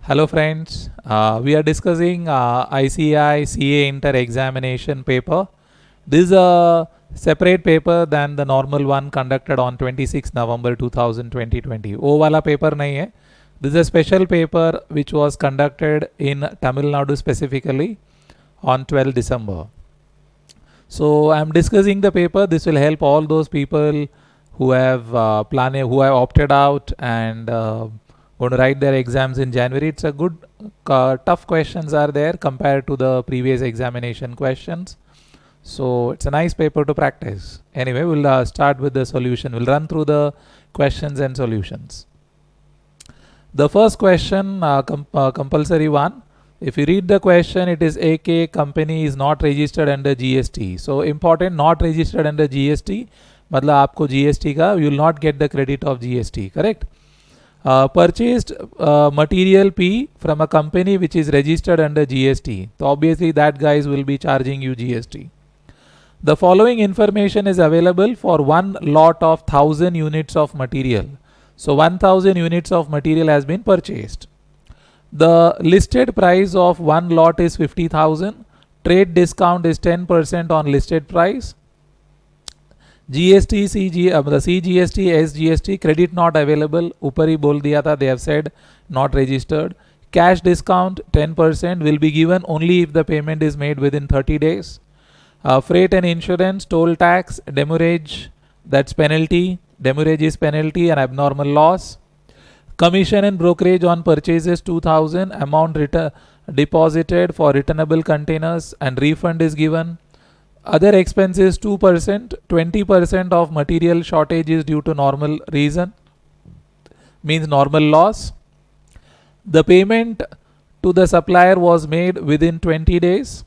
Hello friends, we are discussing ICI CA Inter examination paper. This is a separate paper than the normal one conducted on 26 November 2020. वो वाला paper नहीं है. This is a special paper which was conducted in Tamil Nadu specifically on 12 December. So I am discussing the paper. This will help all those people who have opted out and going to write their exams in January. It's a good tough questions are there compared to the previous examination questions. So it's a nice paper to practice. Anyway, we'll start with the solution. We'll run through the questions and solutions. The first question, compulsory one. If you read the question, it is AK company is not registered under GST. So important, not registered under GST. मतलब आपको GST का you will not get the credit of GST. Correct? Purchased material P from a company which is registered under GST. So obviously that guys will be charging you GST. The following information is available for one lot of 1000 units of material. So 1000 units of material has been purchased. The listed price of one lot is 50,000. Trade discount is 10% on listed price. GST, CGST, SGST credit not available. ऊपर ही बोल दिया था, they have said not registered. Cash discount 10% will be given only if the payment is made within 30 days. Freight and insurance, toll tax, demurrage, that's penalty. Demurrage is penalty and abnormal loss. Commission and brokerage on purchases 2000. Amount deposited for returnable containers and refund is given. Other expenses 2%. 20% of material shortage is due to normal reason, means normal loss. The payment to the supplier was made within 20 days.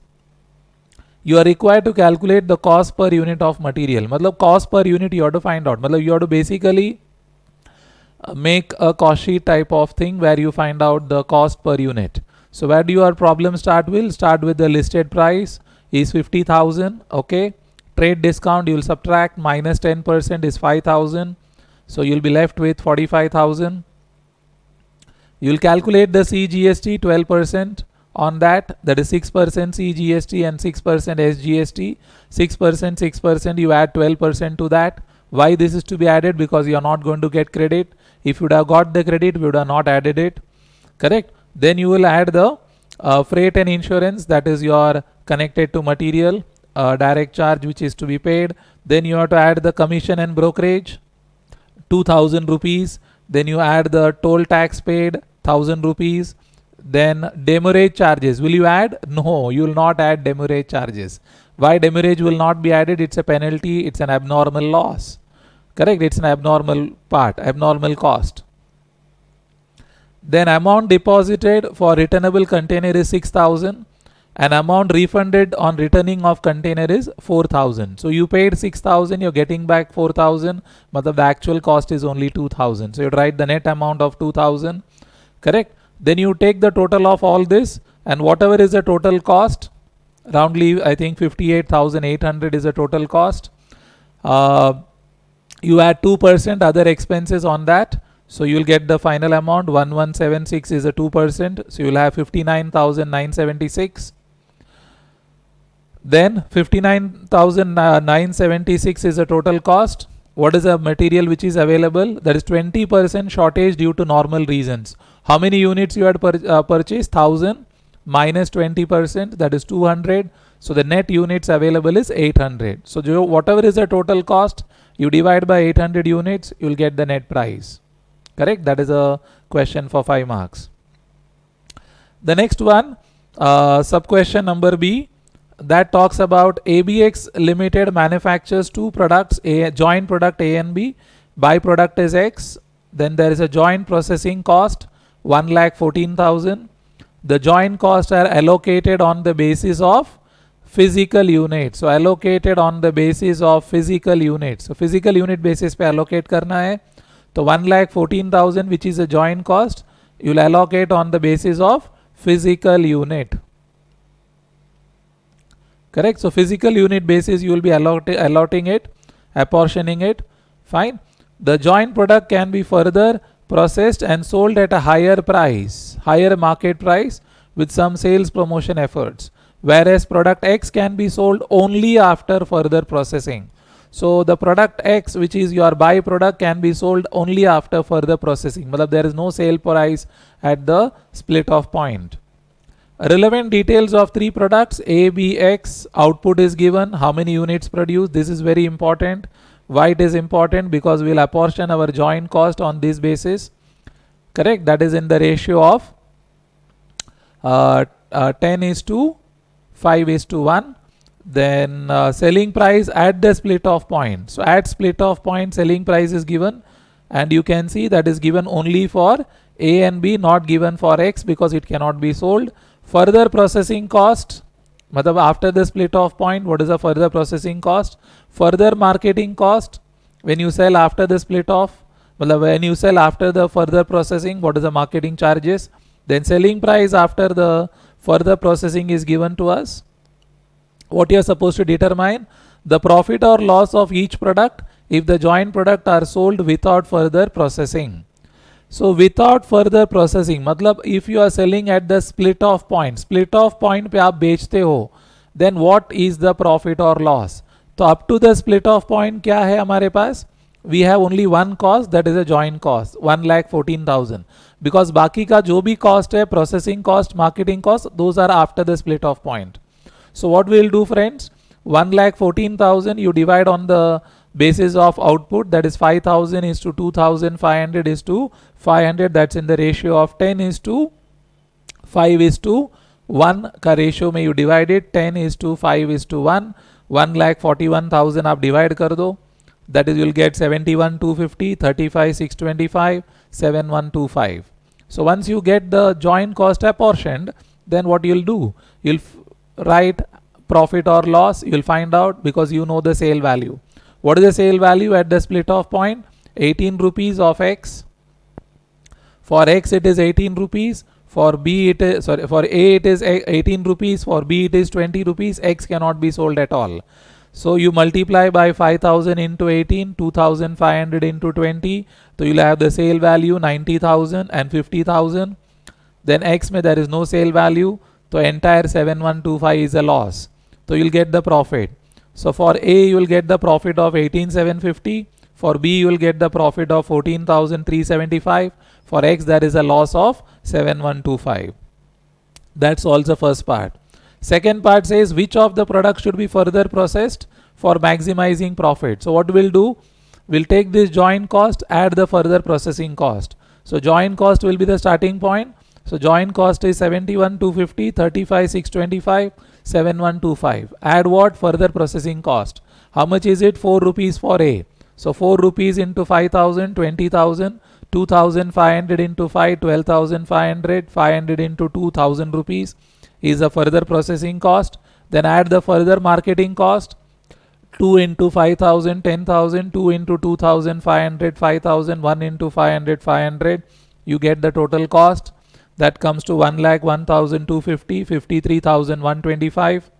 You are required to calculate the cost per unit of material. मतलब cost per unit you have to find out. मतलब you have to basically make a cost sheet type of thing where you find out the cost per unit. So where do your problem start? Will start with the listed price is 50,000. Okay, trade discount you will subtract minus 10% is 5,000. So you'll be left with 45,000. You'll calculate the CGST 12% on that is 6% CGST and 6% SGST. 6% you add 12% to that. Why this is to be added? Because you are not going to get credit. If you would have got the credit, we would have not added it. Correct? Then you will add the freight and insurance, that is your connected to material direct charge which is to be paid. Then you have to add the commission and brokerage 2000 rupees. Then you add the toll tax paid 1000 rupees. Then demurrage charges will you add? No, you will not add demurrage charges. Why demurrage will not be added? It's a penalty, it's an abnormal loss. Correct? It's an abnormal part, abnormal cost. Then amount deposited for returnable container is 6,000 and amount refunded on returning of container is 4,000. So you paid 6,000, you're getting back 4,000, but the actual cost is only 2,000. So you write the net amount of 2,000. Correct? Then you take the total of all this and whatever is the total cost, roundly I think 58,800 is the total cost. You add 2% other expenses on that. So you'll get the final amount 1176 is a 2%. So you'll have 59,976. Then 59,976 is the total cost. What is the material which is available? That is 20% shortage due to normal reasons. How many units you had purchased? 1000 minus 20%, that is 200. So the net units available is 800. So whatever is the total cost, you divide by 800 units, you will get the net price. Correct? That is a question for 5 marks. The next one, sub question number B, that talks about ABX Limited manufactures two products, a joint product A and B. By product is X. Then there is a joint processing cost 1,14,000. The joint costs are allocated on the basis of physical unit. So allocated on the basis of physical units. So physical unit basis पे allocate करना है. So 1,14,000 which is a joint cost, you will allocate on the basis of physical unit. Correct? So physical unit basis you will be allotting it, apportioning it. Fine. The joint product can be further processed and sold at a higher price, higher market price with some sales promotion efforts, whereas product X can be sold only after further processing. So the product X, which is your byproduct, can be sold only after further processing. Matlab there is no sale price at the split off point. Relevant details of three products A, B, X. Output is given. How many units produced? This is very important. Why it is important? Because we will apportion our joint cost on this basis. Correct? That is in the ratio of 10:5:1. Then selling price at the split off point. So at split off point, selling price is given, and you can see that is given only for A and B, not given for X because it cannot be sold. Further processing cost, matlab after the split off point, what is the further processing cost? Further marketing cost, when you sell after the split off, matlab when you sell after the further processing, what is the marketing charges? Then selling price after the further processing is given to us. What you are supposed to determine? The profit or loss of each product if the joint product are sold without further processing. So without further processing, मतलब if you are selling at the split off point पे आप बेचते हो, then what is the profit or loss? तो up to the split off point क्या है हमारे पास? We have only one cost, that is a joint cost, 1,14,000. Because बाकी का जो भी cost है, processing cost, marketing cost, those are after the split off point. So what we will do, friends? 1,14,000 you divide on the basis of output, that is 5,000 is to 2,500 is to 500, that's in the ratio of 10:5:1 का ratio में you divide it, 10:5:1, 1,41,000 आप divide कर दो, that is you will get 71,250, 35,625, 7125. So once you get the joint cost apportioned, then what you will do? You will write profit or loss, you will find out because you know the sale value. What is the sale value at the split off point? 18 rupees of X. For X it is 18 rupees. For B it is, sorry, for A it is 18 rupees. For B it is 20 rupees. X cannot be sold at all. So you multiply by 5,000 into 18, 2,500 into 20. So you'll have the sale value 90,000 and 50,000. Then X में there is no sale value. So entire 7,125 is a loss. So you'll get the profit. So for A you will get the profit of 18,750. For B you will get the profit of 14,375. For X there is a loss of 7,125. That's all the first part. Second part says which of the products should be further processed for maximizing profit. So what we'll do? We'll take this joint cost, add the further processing cost. So joint cost will be the starting point. So joint cost is 71,250, 35,625, 7,125. Add what? Further processing cost. How much is it? 4 rupees for A. So 4 rupees into 5,000, 20,000, 2,500 into 5, 12,500, 500 into 2,000 rupees is the further processing cost. Then add the further marketing cost. 2 into 5,000, 10,000, 2 into 2,500, 5,000, 1 into 500, 500. You get the total cost. That comes to 1,01,250, 53,125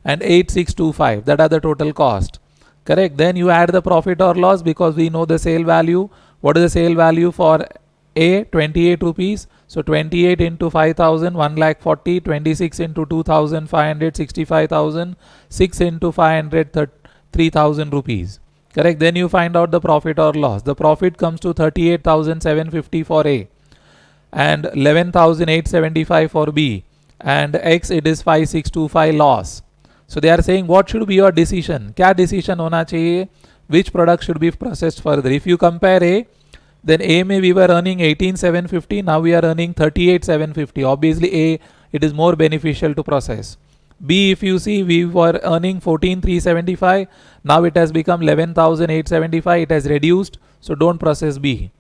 and 8,625. That are the total cost. Correct. Then you add the profit or loss because we know the sale value. What is the sale value for A? 28 rupees. So 28 into 5,000, 1,40,000, 26 into 2,500, 65,000, 6 into 500, 3,000 rupees. Correct. Then you find out the profit or loss. The profit comes to 38,750 for A and 11,875 for B, and X it is 5,625 loss. So they are saying what should be your decision? क्या decision होना चाहिए? Which product should be processed further? If you compare A, then A में we were earning 18,750, now we are earning 38,750. Obviously A, it is more beneficial to process. B, if you see, we were earning 14,375, now it has become 11,875, it has reduced, so don't process B.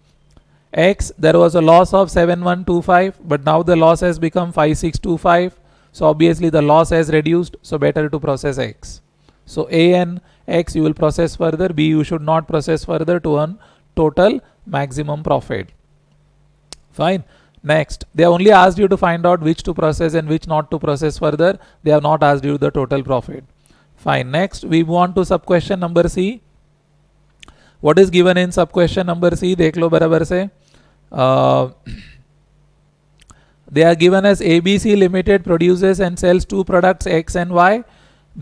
X, there was a loss of 7,125, but now the loss has become 5,625, so obviously the loss has reduced, so better to process X. So A and X you will process further, B you should not process further to earn total maximum profit. Fine. Next, they only asked you to find out which to process and which not to process further. They have not asked you the total profit. Fine. Next, we move on to sub question number C. What is given in सब question number C, देख लो बराबर से. They are given as ABC Limited produces and sells two products X and Y.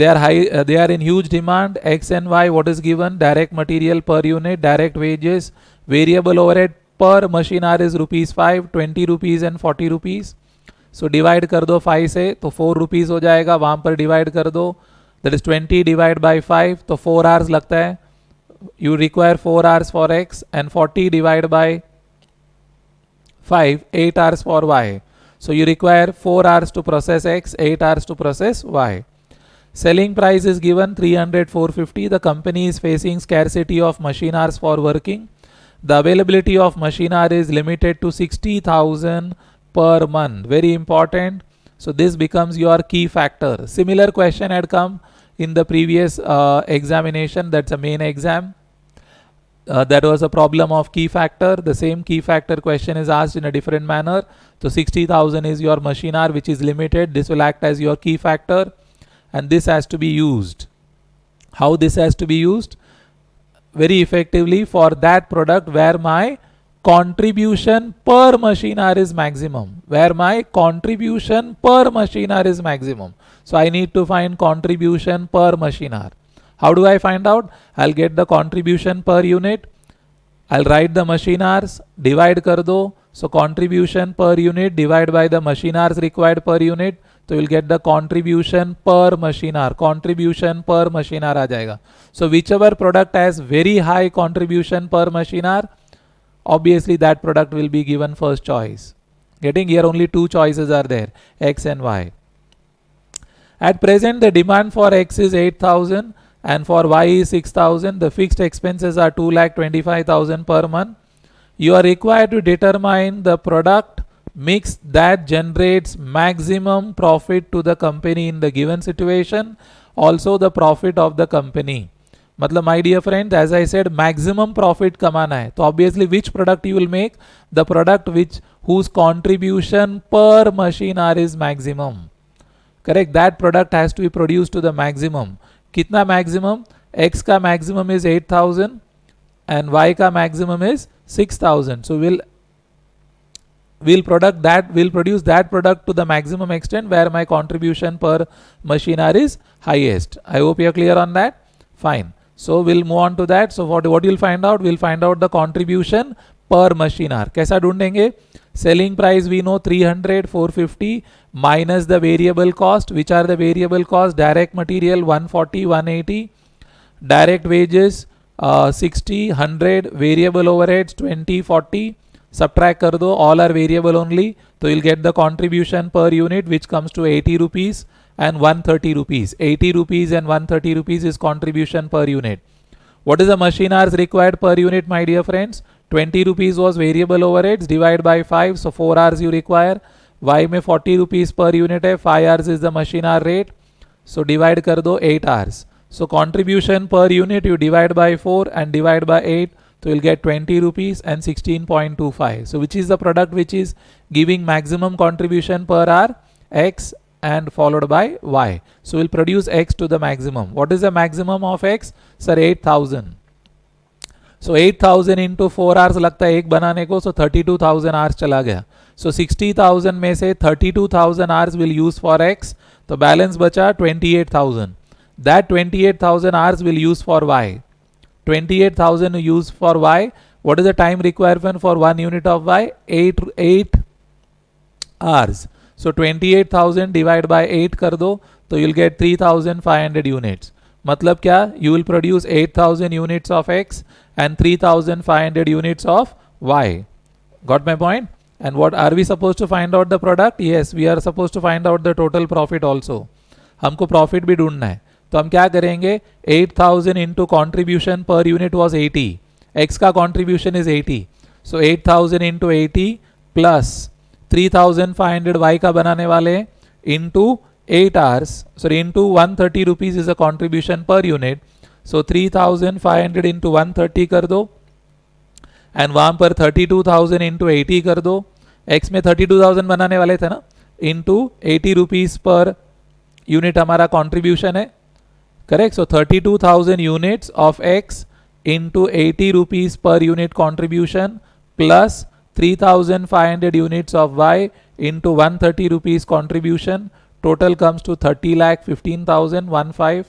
They are they are in huge demand. X and Y. What is given? Direct material per unit, direct wages, variable overhead per machine hour is ₹5, 20 rupees and 40 rupees. So divide कर दो 5 से तो 4 rupees हो जाएगा. वहाँ पर divide कर दो. That is 20 divided by 5 तो 4 hours लगता है. You require 4 hours for X and 40 divided by 5, 8 hours for Y. So you require 4 hours to process X, 8 hours to process Y. Selling price is given 300, 450. The company is facing scarcity of machine hours for working. The availability of machine hour is limited to 60,000 per month. Very important. So this becomes your key factor. Similar question had come in the previous examination. That's a main exam. That was a problem of key factor. The same key factor question is asked in a different manner. So 60,000 is your machine hour which is limited. This will act as your key factor and this has to be used. How this has to be used? Very effectively for that product where my contribution per machine hour is maximum. Where my contribution per machine hour is maximum. So I need to find contribution per machine hour. How do I find out? I'll get the contribution per unit. I'll write the machine hours, divide कर दो. So contribution per unit divide by the machine hours required per unit. So you'll get the contribution per machine hour. Contribution per machine hour आ जाएगा. So whichever product has very high contribution per machine hour, obviously that product will be given first choice. Getting here only two choices are there, X and Y. At present the demand for X is 8,000. And for Y is 6,000. The fixed expenses are 2,25,000 per month. You are required to determine the product mix that generates maximum profit to the company in the given situation. Also the profit of the company. मतलब my dear friends, as I said, maximum profit कमाना है. तो obviously which product you will make? The product whose contribution per machine hour is maximum. Correct? That product has to be produced to the maximum. कितना maximum? X का maximum is 8,000 and Y का maximum is 6,000. So we'll produce that product to the maximum extent where my contribution per machine hour is highest. I hope you are clear on that. Fine. So we'll move on to that. So what you'll find out? We'll find out the contribution per machine hour. कैसा ढूंढेंगे? Selling price we know 300, 450 minus the variable cost. Which are the variable cost? Direct material 140, 180. Direct wages 60, 100. Variable overheads 20, 40. Subtract कर दो. All are variable only. So you'll get the contribution per unit which comes to 80 rupees and 130 rupees. 80 rupees and 130 rupees is contribution per unit. What is the machine hours required per unit, my dear friends? 20 rupees was variable overheads, divide by 5, so 4 hours you require. Y में 40 rupees per unit है, 5 hours is the machine hour rate, so divide कर दो 8 hours. So contribution per unit you divide by 4 and divide by 8, so you'll get 20 rupees and 16.25. So which is the product which is giving maximum contribution per hour? X and followed by Y. So we'll produce X to the maximum. What is the maximum of X? Sir, 8,000. So 8,000 into 4 hours लगता है एक बनाने को, so 32,000 hours चला गया. So 60,000 में से 32,000 hours will use for X, तो balance बचा 28,000. That 28,000 hours will use for Y. 28,000 use for Y. What is the time requirement for 1 unit of Y? 8 hours. So 28,000 divide by 8 कर दो, तो you'll get 3,500 units. मतलब क्या? You will produce 8,000 units of X and 3,500 units of Y. Got my point? And what are we supposed to find out the product? Yes, we are supposed to find out the total profit also. हमको profit भी ढूंढना है. तो हम क्या करेंगे? 8,000 into contribution per unit was 80. X का contribution is 80. So 8,000 into 80 plus 3,500 Y का बनाने वाले into 8 hours. Sorry, into 130 rupees is a contribution per unit. So 3,500 into 130 कर दो and वहाँ पर 32,000 into 80 कर दो. X में 32,000 बनाने वाले थे ना, into 80 rupees per unit हमारा contribution है. Correct? So 32,000 units of X into 80 rupees per unit contribution plus 3500 units of Y into 130 rupees contribution. Total comes to 30 lakh 15,015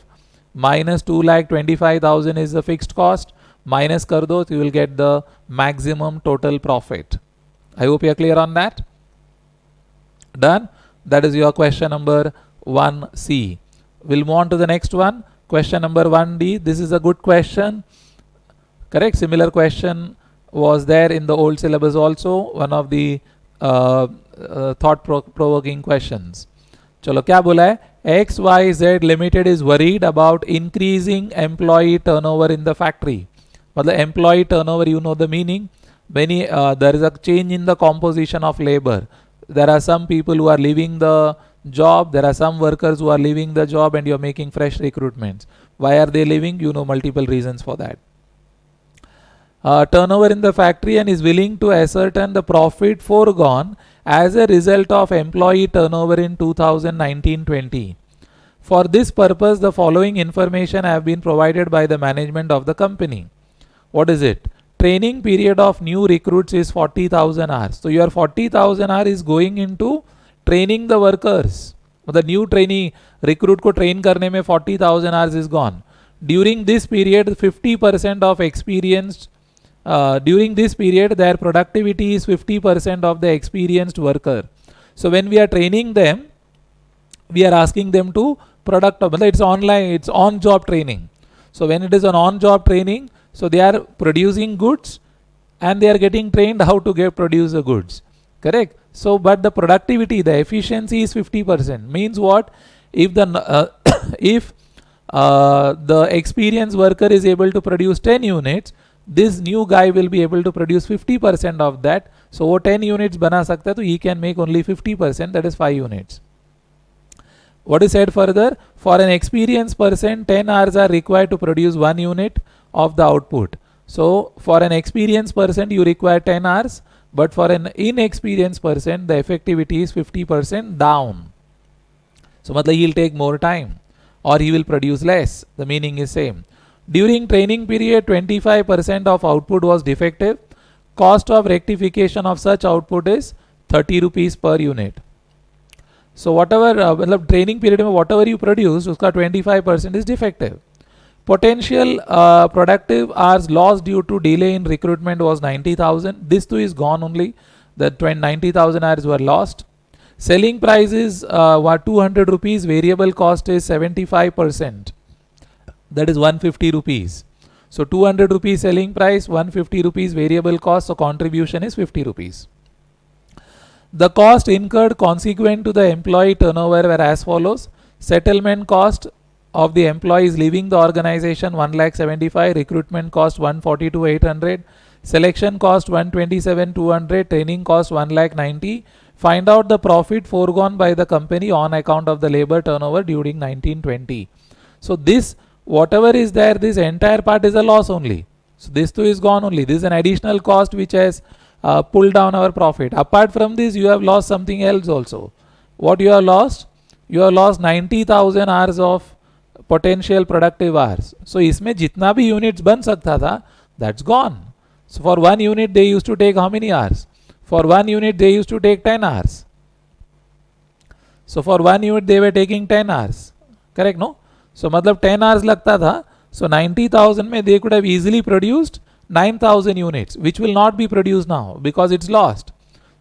minus 2 lakh 25,000 is the fixed cost. Minus kar do, you will get the maximum total profit. I hope you are clear on that. Done. That is your question number 1C. We'll move on to the next one. Question number 1D. This is a good question. Correct. Similar question was there in the old syllabus also. One of the thought-provoking questions. चलो क्या बोला है, XYZ Limited is worried about increasing employee turnover in the factory. मतलब employee turnover, you know the meaning. When there is a change in the composition of labor. There are some people who are leaving the job. There are some workers who are leaving the job, and you are making fresh recruitments. Why are they leaving? You know multiple reasons for that. Turnover in the factory, and is willing to ascertain the profit foregone as a result of employee turnover in 2019-20. For this purpose, the following information have been provided by the management of the company. What is it? Training period of new recruits is 40,000 hours. So your 40,000 hours is going into training the workers. The new trainee recruit को train करने में 40,000 hours is gone. During this period, 50% of experienced during this period, their productivity is 50% of the experienced worker. So when we are training them, we are asking them to it's online, it's on-job training. So when it is an on-job training, so they are producing goods and they are getting trained how to produce the goods. Correct? So, but the productivity, the efficiency is 50%. Means what? If the if the experienced worker is able to produce 10 units, this new guy will be able to produce 50% of that. So वो 10 units बना सकता है, तो he can make only 50%, that is 5 units. What is said further? For an experienced person, 10 hours are required to produce 1 unit of the output. So for an experienced person, you require 10 hours, but for an inexperienced person, the effectivity is 50% down. So मतलब he will take more time, or he will produce less. The meaning is same. During training period, 25% of output was defective. Cost of rectification of such output is 30 rupees per unit. So whatever training period में whatever you produce, उसका 25% is defective. Potential productive hours lost due to delay in recruitment was 90,000. This too is gone only. The 90,000 hours were lost. Selling price is 200 rupees. Variable cost is 75%. That is 150 rupees. So 200 rupees selling price, 150 rupees variable cost. So contribution is 50 rupees. The cost incurred consequent to the employee turnover were as follows. Settlement cost of the employees leaving the organization 1,75,000, recruitment cost 142,800, selection cost 127,200, training cost 1,90,000. Find out the profit foregone by the company on account of the labor turnover during 1920. So this whatever is there, this entire part is a loss only. So this too is gone only. This is an additional cost which has pulled down our profit. Apart from this, you have lost something else also. What you have lost? You have lost 90,000 hours of potential productive hours. So इसमें जितना भी units बन सकता था, that's gone. So for 1 unit they used to take how many hours? For 1 unit they used to take 10 hours. So for 1 unit they were taking 10 hours. Correct, no? So मतलब 10 hours लगता था. So 90,000 में they could have easily produced 9,000 units, which will not be produced now because it's lost.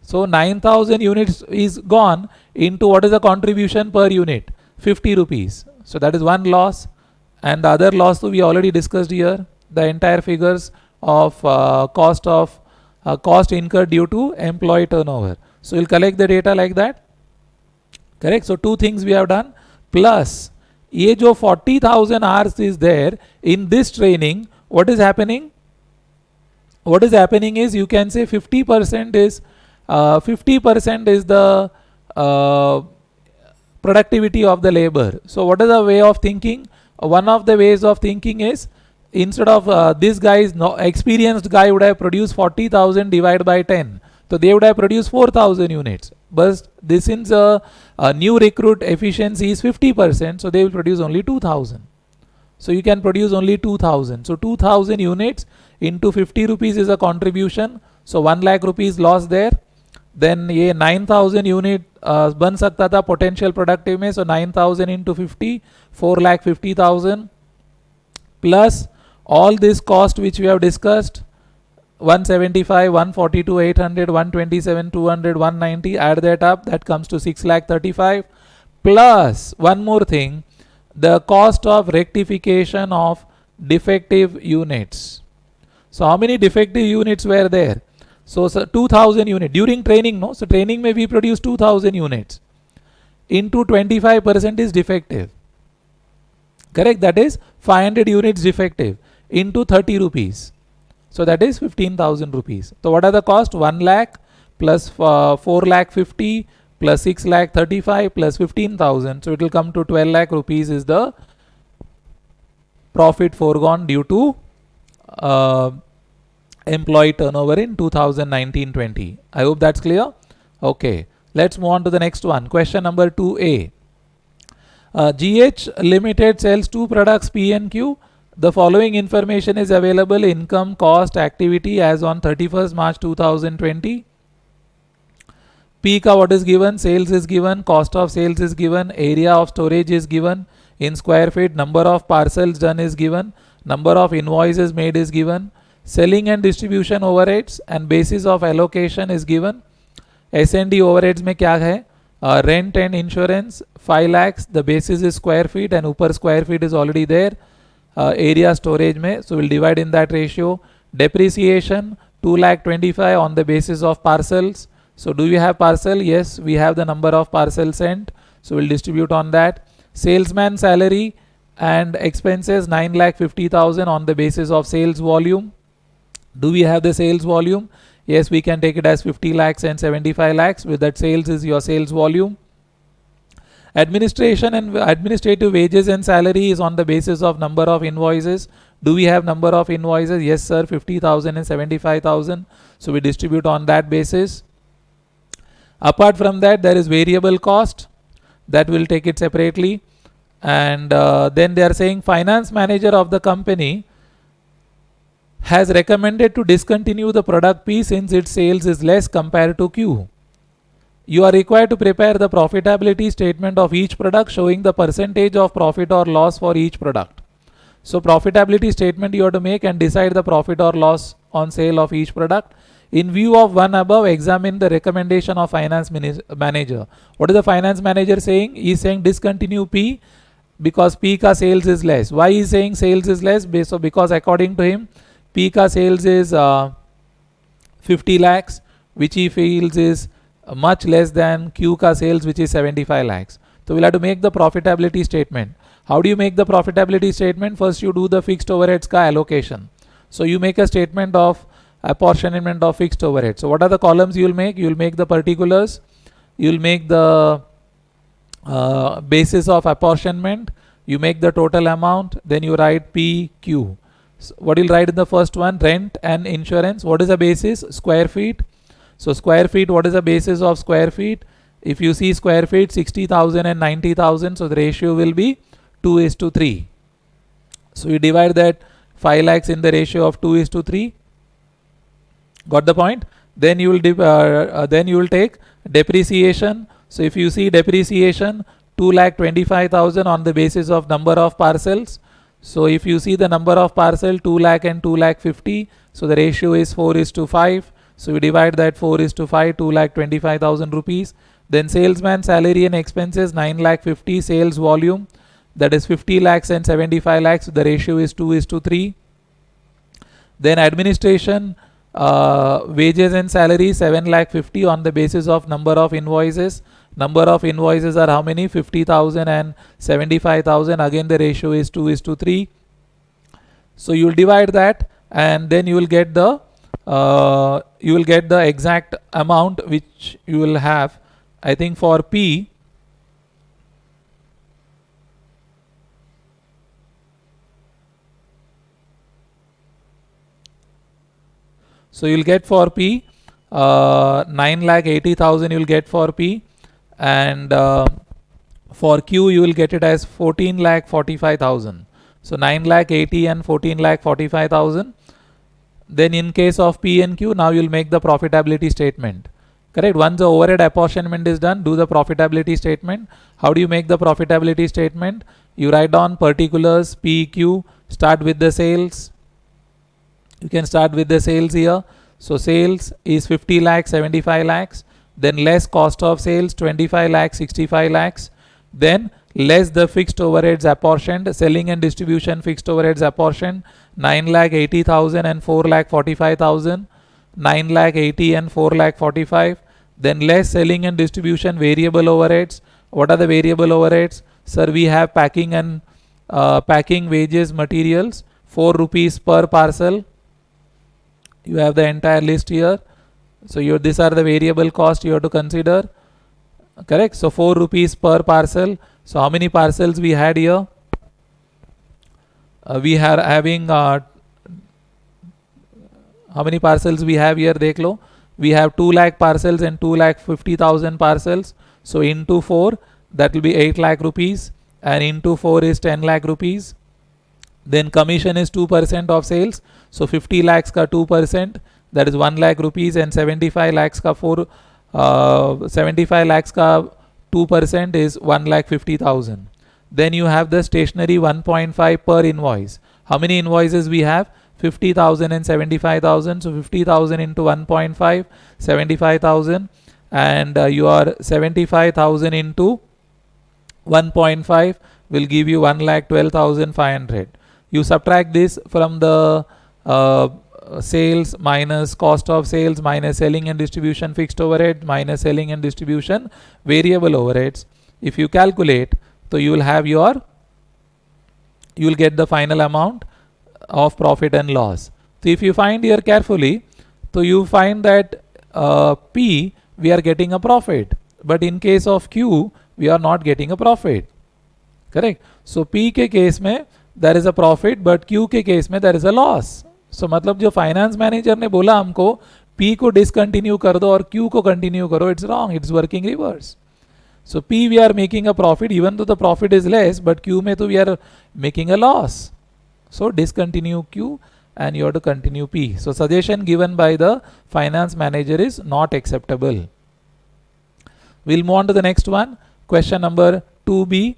So 9,000 units is gone into what is the contribution per unit? 50 rupees. So that is one loss. And the other loss we already discussed here. The entire figures of cost incurred due to employee turnover. So we'll collect the data like that. Correct. So two things we have done. Plus ये जो 40,000 hours is there in this training, what is happening? What is happening is you can say 50% is the productivity of the labor. So what is the way of thinking? One of the ways of thinking is instead of this guy is experienced guy would have produced 40,000 divided by 10. So they would have produced 4,000 units. But this is a new recruit efficiency is 50%. So they will produce only 2,000. So you can produce only 2000. So 2000 units into 50 rupees is a contribution. So 1 lakh rupees loss there. Then ये 9000 unit बन सकता था potential productive में. सो 9000 into 50, 4,50,000 plus all this cost which we have discussed, 175, 142, 800, 127, 200, 190, add that up, that comes to 6,35,000. Plus one more thing, the cost of rectification of defective units. So how many defective units were there? So 2000 units during training, no? So training may we produce 2000 units into 25% is defective. Correct? That is 500 units defective into 30 rupees. So that is 15,000 rupees. So what are the cost? 1 lakh plus 4 lakh 50 plus 6 lakh 35 plus 15,000. So it will come to 12 lakh rupees is the profit foregone due to employee turnover in 2019-20. I hope that's clear. Okay, let's move on to the next one. Question number 2A. GH Limited sells 2 products P and Q. The following information is available: income, cost, activity as on 31st March 2020. P ka what is given? Sales is given, cost of sales is given, area of storage is given in square feet, number of parcels done is given, number of invoices made is given, selling and distribution overheads and basis of allocation is given. S&D overheads में क्या है? Rent and insurance 5 lakhs, the basis is square feet and upper square feet is already there. Area storage में, so we'll divide in that ratio. Depreciation 2,25,000 on the basis of parcels. So do we have parcel? Yes, we have the number of parcels sent, so we'll distribute on that. Salesman salary and expenses 9,50,000 on the basis of sales volume. Do we have the sales volume? Yes, we can take it as 50 lakhs and 75 lakhs. With that, sales is your sales volume. Administration and administrative wages and salary is on the basis of number of invoices. Do we have number of invoices? Yes, sir, 50,000 and 75,000. So we distribute on that basis. Apart from that, there is variable cost that will take it separately. And then they are saying finance manager of the company has recommended to discontinue the product P since its sales is less compared to Q. You are required to prepare the profitability statement of each product showing the percentage of profit or loss for each product. So profitability statement you have to make and decide the profit or loss on sale of each product. In view of one above, examine the recommendation of finance manager. What is the finance manager saying? He is saying discontinue P because P ka sales is less. Why he is saying sales is less? So because according to him, P ka sales is 50 lakhs, which he feels is much less than Q ka sales, which is 75 lakhs. So we'll have to make the profitability statement. How do you make the profitability statement? First you do the fixed overheads ka allocation. So you make a statement of apportionment of fixed overheads. So what are the columns you will make? You will make the particulars, you will make the basis of apportionment, you make the total amount, then you write P, Q. So what you'll write in the first one? Rent and insurance. What is the basis? Square feet. So square feet, what is the basis of square feet? If you see square feet 60,000 and 90,000, so the ratio will be 2:3. So you divide that 5 lakhs in the ratio of 2:3. Got the point? Then you will take depreciation. So if you see depreciation 2,25,000 on the basis of number of parcels. So if you see the number of parcel 2 lakh and 2,50,000, so the ratio is 4:5. So we divide that 4:5, 2,25,000 rupees. Then salesman salary and expenses 9,50,000 sales volume, that is 50 lakhs and 75 lakhs. The ratio is 2:3. Then administration wages and salary 7,50,000 on the basis of number of invoices. Number of invoices are how many? 50,000 and 75,000. Again the ratio is 2:3. So you will divide that and then you will get the exact amount which you will have. I think for P, so you will get for P 9,80,000 you will get for P, and for Q you will get it as 14,45,000. So 9 lakh 80 and 14 lakh 45,000. Then in case of P and Q, now you'll make the profitability statement. Correct. Once the overhead apportionment is done, do the profitability statement. How do you make the profitability statement? You write down particulars P, Q, start with the sales. You can start with the sales here. So sales is 50 lakhs, 75 lakhs. Then less cost of sales 25 lakhs, 65 lakhs. Then less the fixed overheads apportioned, selling and distribution fixed overheads apportioned 9 lakh 80,000 and 4 lakh 45,000. 9 lakh 80 and 4 lakh 45. Then less selling and distribution variable overheads. What are the variable overheads? Sir, we have packing and packing wages materials 4 rupees per parcel. You have the entire list here. So these are the variable cost you have to consider. Correct. So 4 rupees per parcel. So how many parcels we had here? We are having how many parcels we have here? Dekh lo. We have 2 lakh parcels and 2 lakh 50,000 parcels. So into 4, that will be 8 lakh rupees, and into 4 is 10 lakh rupees. Then commission is 2% of sales. So 50 lakhs ka 2%, that is 1 lakh rupees, and 75 lakhs ka 75 lakhs ka 2% is 1 lakh 50,000. Then you have the stationery 1.5 per invoice. How many invoices we have? 50,000 and 75,000. So 50,000 into 1.5, 75,000, and your 75,000 into 1.5 will give you 1,12,500. You subtract this from the sales minus cost of sales minus selling and distribution fixed overhead minus selling and distribution variable overheads. If you calculate, so you will have you will get the final amount of profit and loss. So if you find here carefully, so you find that P we are getting a profit, but in case of Q we are not getting a profit. Correct. So P के case में there is a profit, but Q के case में there is a loss. So मतलब जो finance manager ने बोला हमको P को डिसकंटिन्यू कर दो और Q को कंटिन्यू करो, it's wrong, it's working reverse. So P we are making a profit even though the profit is less, but Q में तो we are making a loss. So discontinue Q and you have to continue P. So suggestion given by the finance manager is not acceptable. We'll move on to the next one. Question number 2B.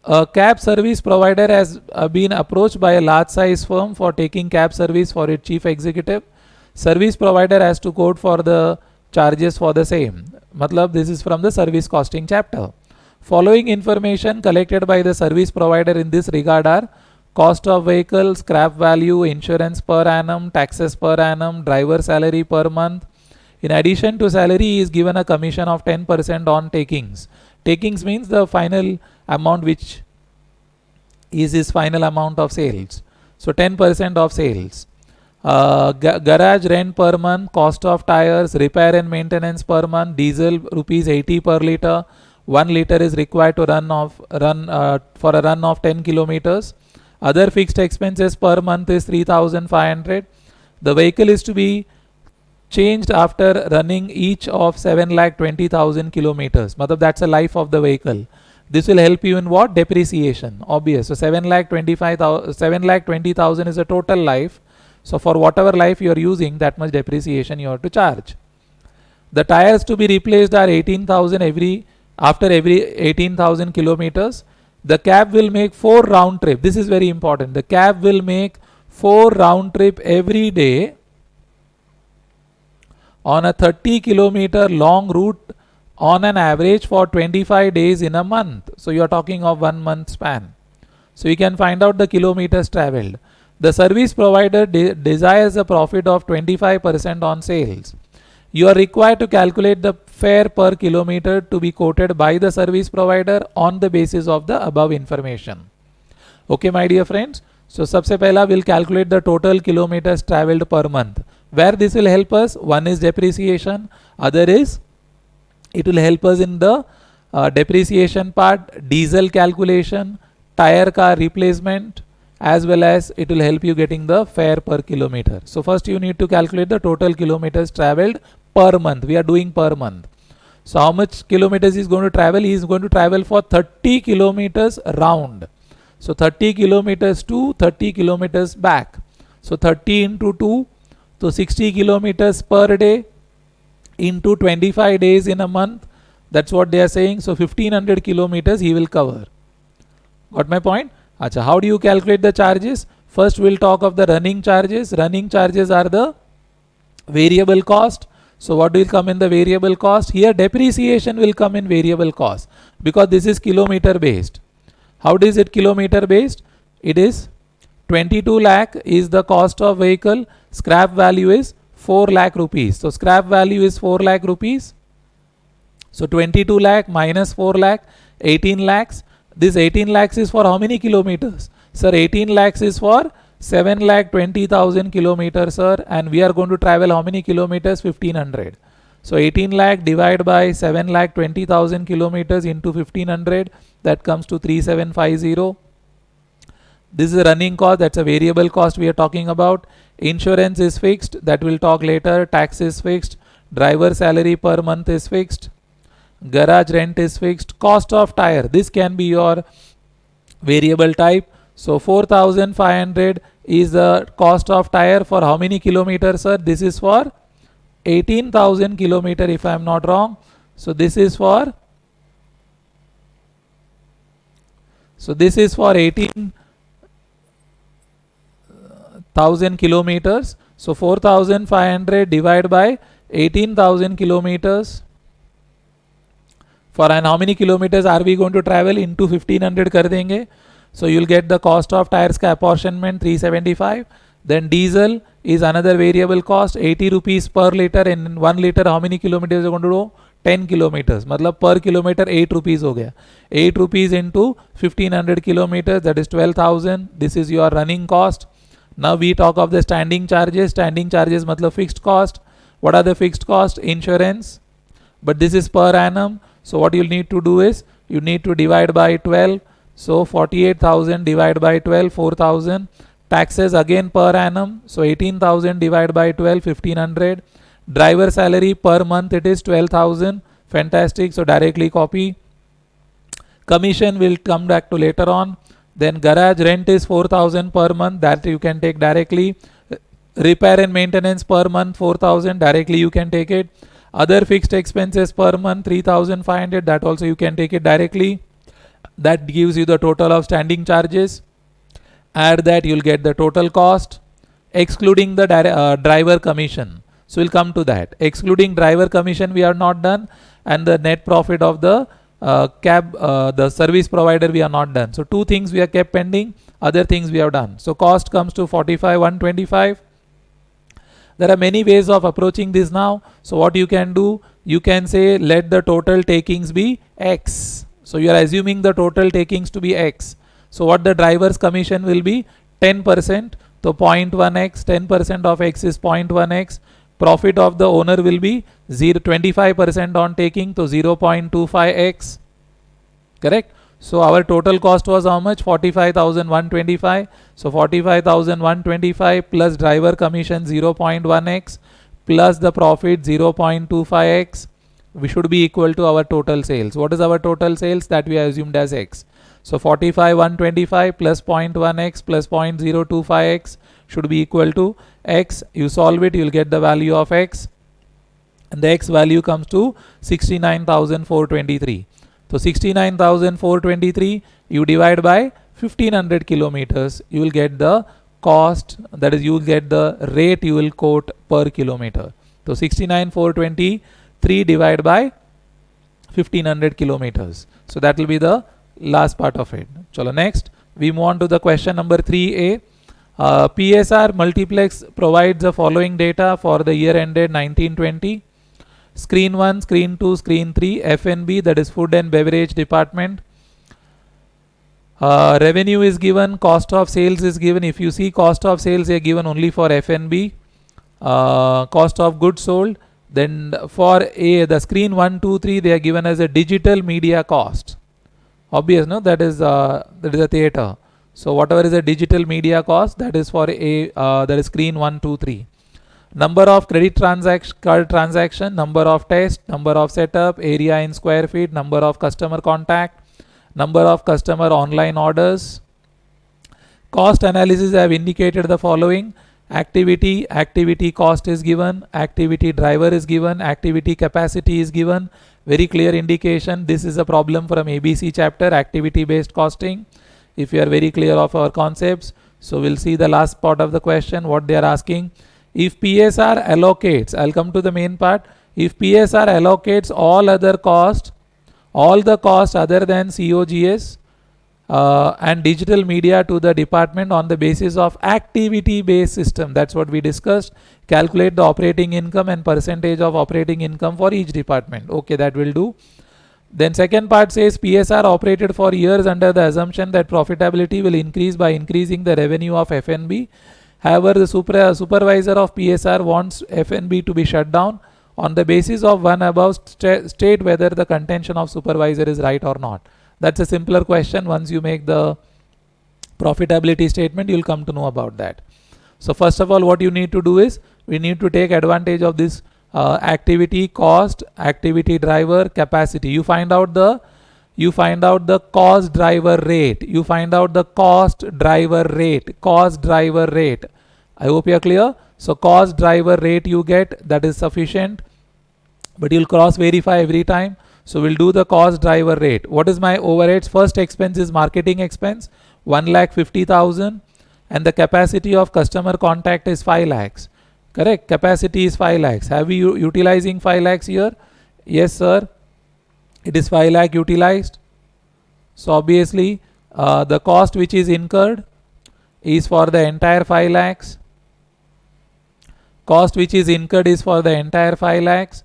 A cab service provider has been approached by a large size firm for taking cab service for its chief executive. Service provider has to quote for the charges for the same. Matlab, this is from the service costing chapter. Following information collected by the service provider in this regard are cost of vehicle, scrap value, insurance per annum, taxes per annum, driver salary per month. In addition to salary, he is given a commission of 10% on takings. Takings means the final amount which is his final amount of sales. So 10% of sales. Garage rent per month, cost of tires, repair and maintenance per month, diesel rupees 80 per liter. 1 liter is required to for a run of 10 kilometers. Other fixed expenses per month is 3,500. The vehicle is to be changed after running each of 7,20,000 kilometers. Matlab that's the life of the vehicle. This will help you in what? Depreciation. Obvious. So 7,20,000 is a total life. So for whatever life you are using, that much depreciation you have to charge. The tires to be replaced are 18,000 after every 18,000 kilometers. The cab will make 4 round trip. This is very important. The cab will make 4 round trip every day on a 30 kilometer long route on an average for 25 days in a month. So you are talking of 1 month span. So you can find out the kilometers traveled. The service provider desires a profit of 25% on sales. You are required to calculate the fare per kilometer to be quoted by the service provider on the basis of the above information. Okay, my dear friends. So सबसे पहला we'll calculate the total kilometers traveled per month. Where this will help us? One is depreciation. Other is it will help us in the depreciation part, diesel calculation, tire car replacement, as well as it will help you getting the fare per kilometer. So first you need to calculate the total kilometers traveled per month. We are doing per month. So how much kilometers he is going to travel? He is going to travel for 30 kilometers round. So 30 kilometers to 30 kilometers back. So 30 into 2, so 60 kilometers per day into 25 days in a month. That's what they are saying. So 1500 kilometers he will cover. Got my point? Acha, how do you calculate the charges? First we'll talk of the running charges. Running charges are the variable cost. So what will come in the variable cost? Here depreciation will come in variable cost because this is kilometer based. How is it kilometer based? It is 22 lakh is the cost of vehicle. Scrap value is 4 lakh rupees. So scrap value is 4 lakh rupees. So 22 lakh minus 4 lakh, 18 lakhs. This 18 lakhs is for how many kilometers? Sir, 18 lakhs is for 7 lakh 20,000 kilometers, sir. And we are going to travel how many kilometers? 1500. So 18 lakh divided by 7 lakh 20,000 kilometers into 1500. That comes to 3750. This is a running cost. That's a variable cost we are talking about. Insurance is fixed. That we'll talk later. Tax is fixed. Driver salary per month is fixed. Garage rent is fixed. Cost of tire. This can be your variable type. So 4,500 is the cost of tire for how many kilometers, sir? This is for 18,000 kilometer if I am not wrong. So this is for 18,000 kilometers. So 4,500 divided by 18,000 kilometers. For and how many kilometers are we going to travel? Into 1500 kar denge. So you will get the cost of tires ka apportionment 375. Then diesel is another variable cost, 80 rupees per liter. In 1 liter how many kilometers are going to do? 10 kilometers. मतलब per kilometer 8 rupees हो गया. 8 rupees into 1500 kilometers, that is 12,000. This is your running cost. Now we talk of the standing charges. Standing charges मतलब fixed cost. What are the fixed cost? Insurance. But this is per annum. So what you'll need to do is you need to divide by 12. So 48,000 divided by 12, 4,000. Taxes again per annum. So 18,000 divided by 12, 1500. Driver salary per month it is 12,000. Fantastic. So directly copy. Commission will come back to later on. Then garage rent is 4,000 per month. That you can take directly. Repair and maintenance per month 4,000. Directly you can take it. Other fixed expenses per month 3,500. That also you can take it directly. That gives you the total of standing charges. Add that, you'll get the total cost excluding the driver commission. So we'll come to that. Excluding driver commission we are not done, and the net profit of the the service provider we are not done. So two things we are kept pending, other things we have done. So cost comes to 45,125. There are many ways of approaching this now. So what you can do, you can say let the total takings be X. So you are assuming the total takings to be X. So what the driver's commission will be 10%. So 0.1x, 10% of X is 0.1x. Profit of the owner will be 25% on taking, so 0.25x. Correct? So our total cost was how much? 45,125. So 45,125 plus driver commission 0.1x plus the profit 0.25x. We should be equal to our total sales. What is our total sales? That we assumed as X. So 45,125 plus 0.1x plus 0.025x should be equal to X. You solve it, you will get the value of X. And the X value comes to 69,423. So 69,423 you divide by 1500 kilometers. You will get the cost, that is you will get the rate you will quote per kilometer. So 69,423 divided by 1500 kilometers. So that will be the last part of it. Chalo, next we move on to the question number 3A. PSR Multiplex provides the following data for the year ended 1920. Screen 1, Screen 2, Screen 3, F&B, that is food and beverage department. Revenue is given, cost of sales is given. If you see cost of sales are given only for F&B. Cost of goods sold. Then for the Screen 1, 2, 3 they are given as a digital media cost. Obvious, no? That is a theater. So whatever is a digital media cost, that is for that is Screen 1, 2, 3. Number of credit card transaction, number of test, number of setup, area in square feet, number of customer contact, number of customer online orders. Cost analysis I have indicated the following: activity cost is given, activity driver is given, activity capacity is given. Very clear indication. This is a problem from ABC chapter, activity based costing. If you are very clear of our concepts, so we'll see the last part of the question, what they are asking. If PSR allocates, I'll come to the main part. If PSR allocates all other costs, all the costs other than COGS and digital media to the department on the basis of activity based system, that's what we discussed. Calculate the operating income and percentage of operating income for each department. Okay, that will do. Then second part says PSR operated for years under the assumption that profitability will increase by increasing the revenue of FNB. However, the supervisor of PSR wants FNB to be shut down. On the basis of one above, state whether the contention of supervisor is right or not. That's a simpler question. Once you make the profitability statement, you'll come to know about that. So first of all, what you need to do is, we need to take advantage of this activity cost, activity driver, capacity. You find out the cost driver rate. You find out the cost driver rate. I hope you are clear. So cost driver rate you get, that is sufficient, but you'll cross verify every time. So we'll do the cost driver rate. What is my overheads? First expense is marketing expense, 1,50,000, and the capacity of customer contact is 5 lakhs. Correct? Capacity is 5 lakhs. Have we utilizing 5 lakhs here? Yes, sir. It is 5 lakh utilized. So obviously the cost which is incurred is for the entire 5 lakhs. Cost which is incurred is for the entire 5 lakhs.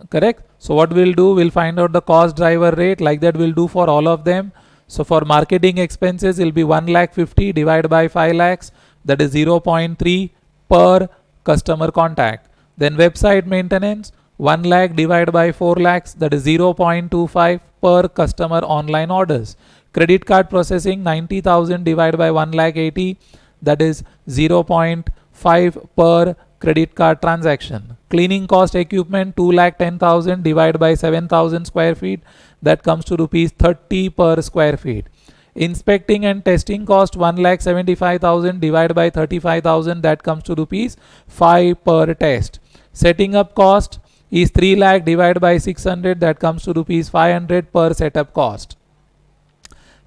Correct? So what we'll do, we'll find out the cost driver rate. Like that we'll do for all of them. So for marketing expenses, it will be 1,50,000 divided by 5 lakhs. That is 0.3 per customer contact. Then website maintenance, 1 lakh divided by 4 lakhs. That is 0.25 per customer online orders. Credit card processing, 90,000 divided by 1,80,000. That is 0.5 per credit card transaction. Cleaning cost equipment, 2,10,000 divided by 7,000 square feet. That comes to rupees 30 per square feet. Inspecting and testing cost, 1,75,000 divided by 35,000. That comes to rupees 5 per test. Setting up cost is 3 lakh divided by 600. That comes to rupees 500 per setup cost.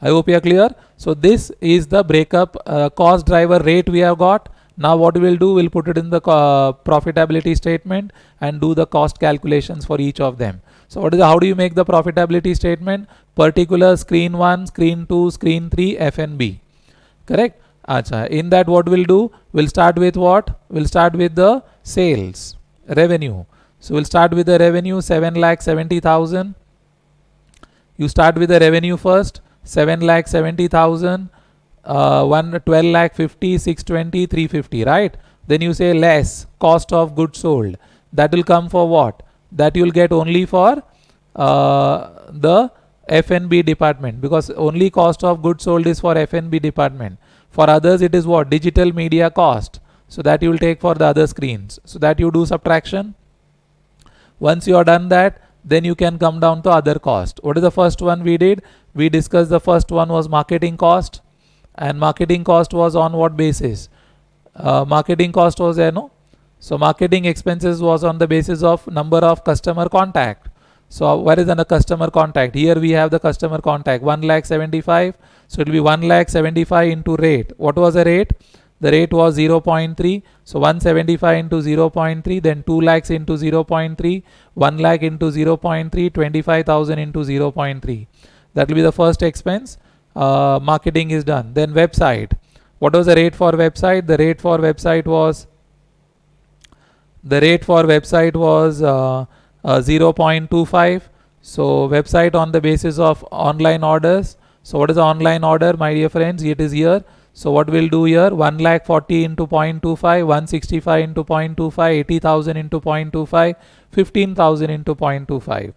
I hope you are clear. So this is the breakup cost driver rate we have got. Now what we will do, we'll put it in the profitability statement and do the cost calculations for each of them. So how do you make the profitability statement? Particular, screen 1, screen 2, screen 3, FNB. Correct? Achha. In that what we'll do, we'll start with what? We'll start with the sales, revenue. So we'll start with the revenue, 7,70,000. You start with the revenue first, 7,70,000. 12,50,000, 620, 350, right? Then you say less cost of goods sold. That will come for what? That you'll get only for the FNB department, because only cost of goods sold is for FNB department. For others it is what? Digital media cost. So that you will take for the other screens. So that you do subtraction. Once you are done that, then you can come down to other cost. What is the first one we did? We discussed the first one was marketing cost. And marketing cost was on what basis? Marketing cost was there, no? So marketing expenses was on the basis of number of customer contact. So where is the customer contact? Here we have the customer contact, 1,75,000. So it will be 1,75,000 into rate. What was the rate? The rate was 0.3. So 175 into 0.3, then 2 lakhs into 0.3, 1 lakh into 0.3, 25,000 into 0.3. That will be the first expense. Marketing is done. Then website. What was the rate for website? The rate for website was 0.25. So website on the basis of online orders. So what is the online order, my dear friends? It is here. So what we'll do here, 1,40,000 into 0.25, 165 into 0.25, 80,000 into 0.25, 15,000 into 0.25.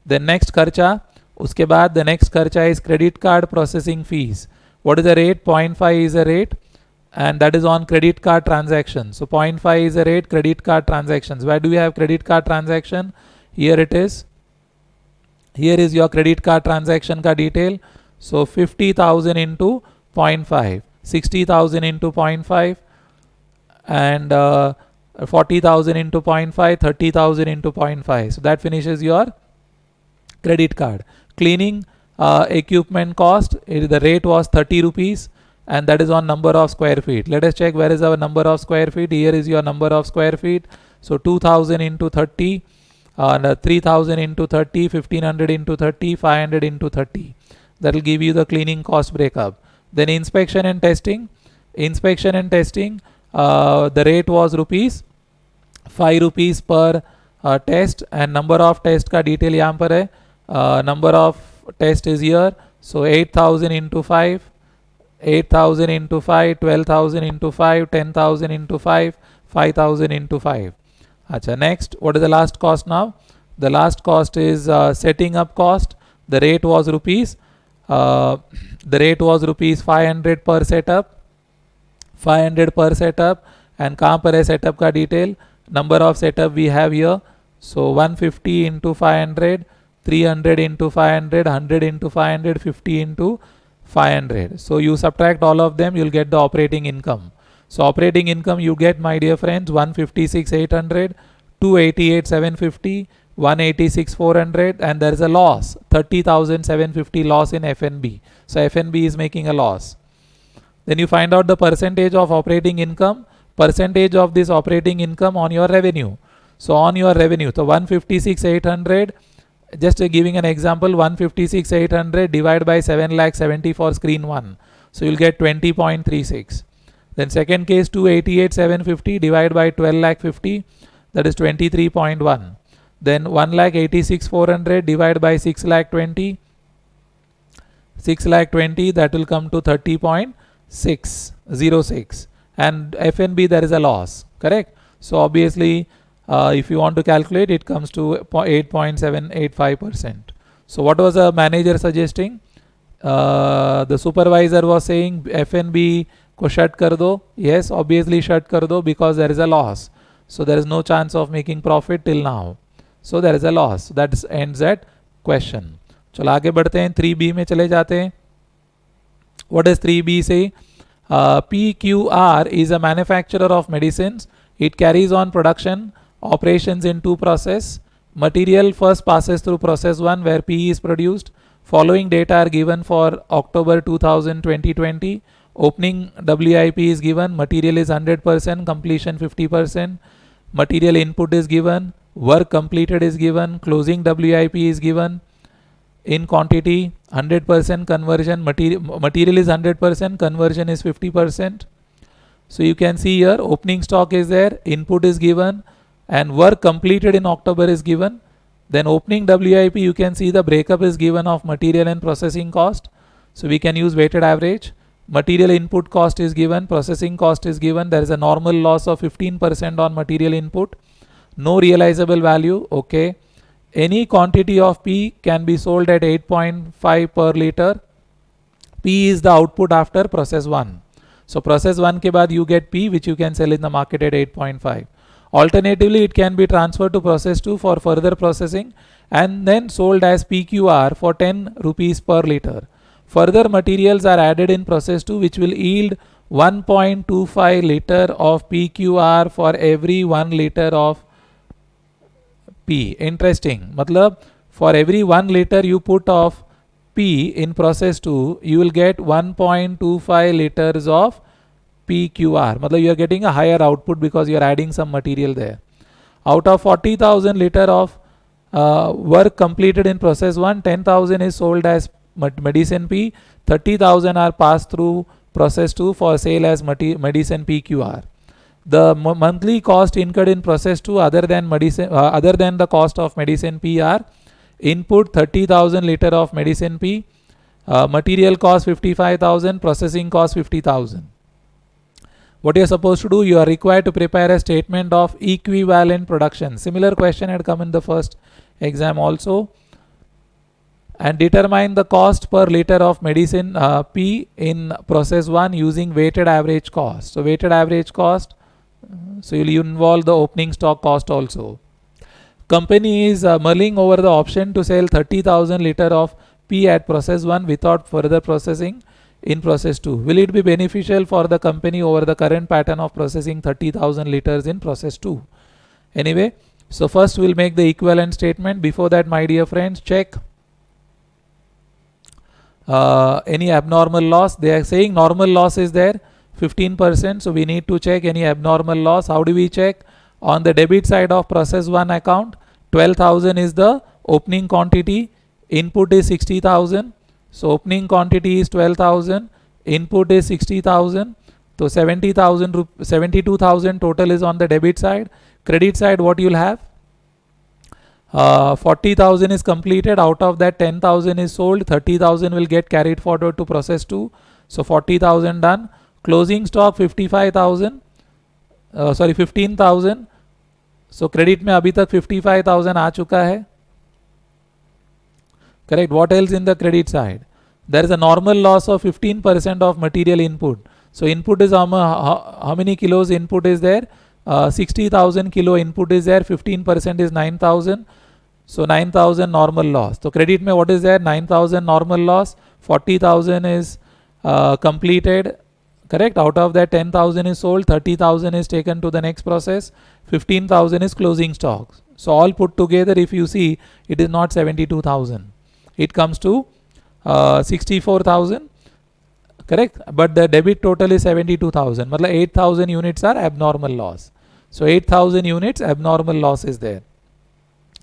Then next kharcha. उसके बाद the next खर्चा is credit card processing fees. What is the rate? 0.5 is a rate, and that is on credit card transactions. So 0.5 is a rate, credit card transactions. Where do we have credit card transaction? Here it is. Here is your credit card transaction ka detail. So 50,000 into 0.5. 60,000 into 0.5, and 40,000 into 0.5, 30,000 into 0.5. So that finishes your credit card. Cleaning equipment cost, the rate was 30 rupees, and that is on number of square feet. Let us check where is our number of square feet. Here is your number of square feet. So 2000 into 30, 3000 into 30, 1500 into 30, 500 into 30. That will give you the cleaning cost breakup. Then inspection and testing. Inspection and testing, the rate was rupees 5 rupees per test, and number of test का detail यहाँ पर है. Number of test is here. So 8000 into 5, 8000 into 5, 12,000 into 5, 10,000 into 5, 5,000 into 5. Acha, next, what is the last cost now? The last cost is setting up cost. The rate was rupees 500 per setup. 500 per setup. And कहाँ पर है setup का detail? Number of setup we have here. So 150 into 500, 300 into 500, 100 into 500, 50 into 500. So you subtract all of them, you'll get the operating income. So operating income you get, my dear friends, 156,800, 288,750, 186,400, and there is a loss, 30,750 loss in FNB. So FNB is making a loss. Then you find out the percentage of operating income, percentage of this operating income on your revenue. So on your revenue, so 156,800, just giving an example, 156,800 divided by 7,70,000 for screen 1. So you'll get 20.36. Then second case, 288,750 divided by 12,50,000, that is 23.1. Then 1,86,400 divided by 6,20,000, 6,20,000, that will come to 30.606. And FNB, there is a loss, correct? So obviously, if you want to calculate, it comes to 8.785%. So what was the manager suggesting? The supervisor was saying FNB को shut कर दो. Yes, obviously shut कर दो because there is a loss. So there is no chance of making profit till now. So there is a loss. So that ends that question. चलो आगे बढ़ते हैं. 3B में चले जाते हैं. What does 3B say? PQR is a manufacturer of medicines. It carries on production operations in two process. Material first passes through process 1 where PE is produced. Following data are given for October 2020. Opening WIP is given. Material is 100%. Completion 50%. Material input is given. Work completed is given. Closing WIP is given. In quantity 100% conversion. Material is 100%. Conversion is 50%. So you can see here opening stock is there. Input is given. And work completed in October is given. Then opening WIP, you can see the breakup is given of material and processing cost. So we can use weighted average. Material input cost is given, processing cost is given. There is a normal loss of 15% on material input. No realizable value, okay. Any quantity of P can be sold at 8.5 per liter. P is the output after process 1. So process 1 के बाद you get P which you can sell in the market at 8.5. Alternatively, it can be transferred to process 2 for further processing and then sold as PQR for 10 rupees per liter. Further materials are added in process 2 which will yield 1.25 liter of PQR for every 1 liter of P. Interesting. Matlab, for every 1 liter you put of P in process 2, you will get 1.25 liters of PQR. Matlab, you are getting a higher output because you are adding some material there. Out of 40,000 liter of work completed in process 1, 10,000 is sold as medicine P, 30,000 are passed through process 2 for sale as medicine PQR. The monthly cost incurred in process 2 other than the cost of medicine P are input 30,000 liter of medicine P, material cost 55,000, processing cost 50,000. What you are supposed to do, you are required to prepare a statement of equivalent production. Similar question had come in the first exam also. And determine the cost per liter of medicine P in process 1 using weighted average cost. So weighted average cost, so you will involve the opening stock cost also. Company is mulling over the option to sell 30,000 liter of P at process 1 without further processing. in process 2. Will it be beneficial for the company over the current pattern of processing 30,000 liters in process 2? Anyway, so first we'll make the equivalent statement. Before that, my dear friends, check any abnormal loss. They are saying normal loss is there 15%, so we need to check any abnormal loss. How do we check? On the debit side of process 1 account, 12,000 is the opening quantity, input is 60,000. So opening quantity is 12,000, input is 60,000. So 72,000 total is on the debit side. Credit side, what you'll have? 40,000 is completed. Out of that, 10,000 is sold. 30,000 will get carried forward to process 2. So 40,000 done. Closing stock 55,000. 15,000. So credit में अभी तक 55,000 आ चुका है. Correct. What else in the credit side? There is a normal loss of 15% of material input. So input is how many kilos input is there? 60,000 kilo input is there. 15% is 9,000. So 9,000 normal loss. So credit में what is there? 9,000 normal loss. 40,000 is completed. Correct. Out of that, 10,000 is sold. 30,000 is taken to the next process. 15,000 is closing stocks. So all put together, if you see, it is not 72,000. It comes to 64,000. Correct. But the debit total is 72,000. मतलब 8,000 units are abnormal loss. So 8,000 units abnormal loss is there.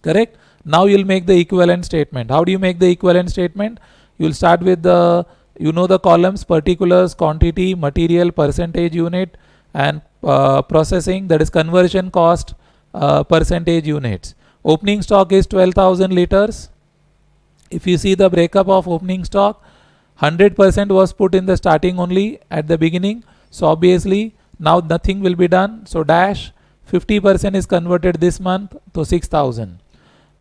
Correct. Now you'll make the equivalent statement. How do you make the equivalent statement? You'll start with the, the columns, particulars, quantity, material, percentage unit, and processing, that is conversion cost, percentage units. Opening stock is 12,000 liters. If you see the breakup of opening stock, 100% was put in the starting only at the beginning. So obviously now nothing will be done. So dash 50% is converted this month to 6,000.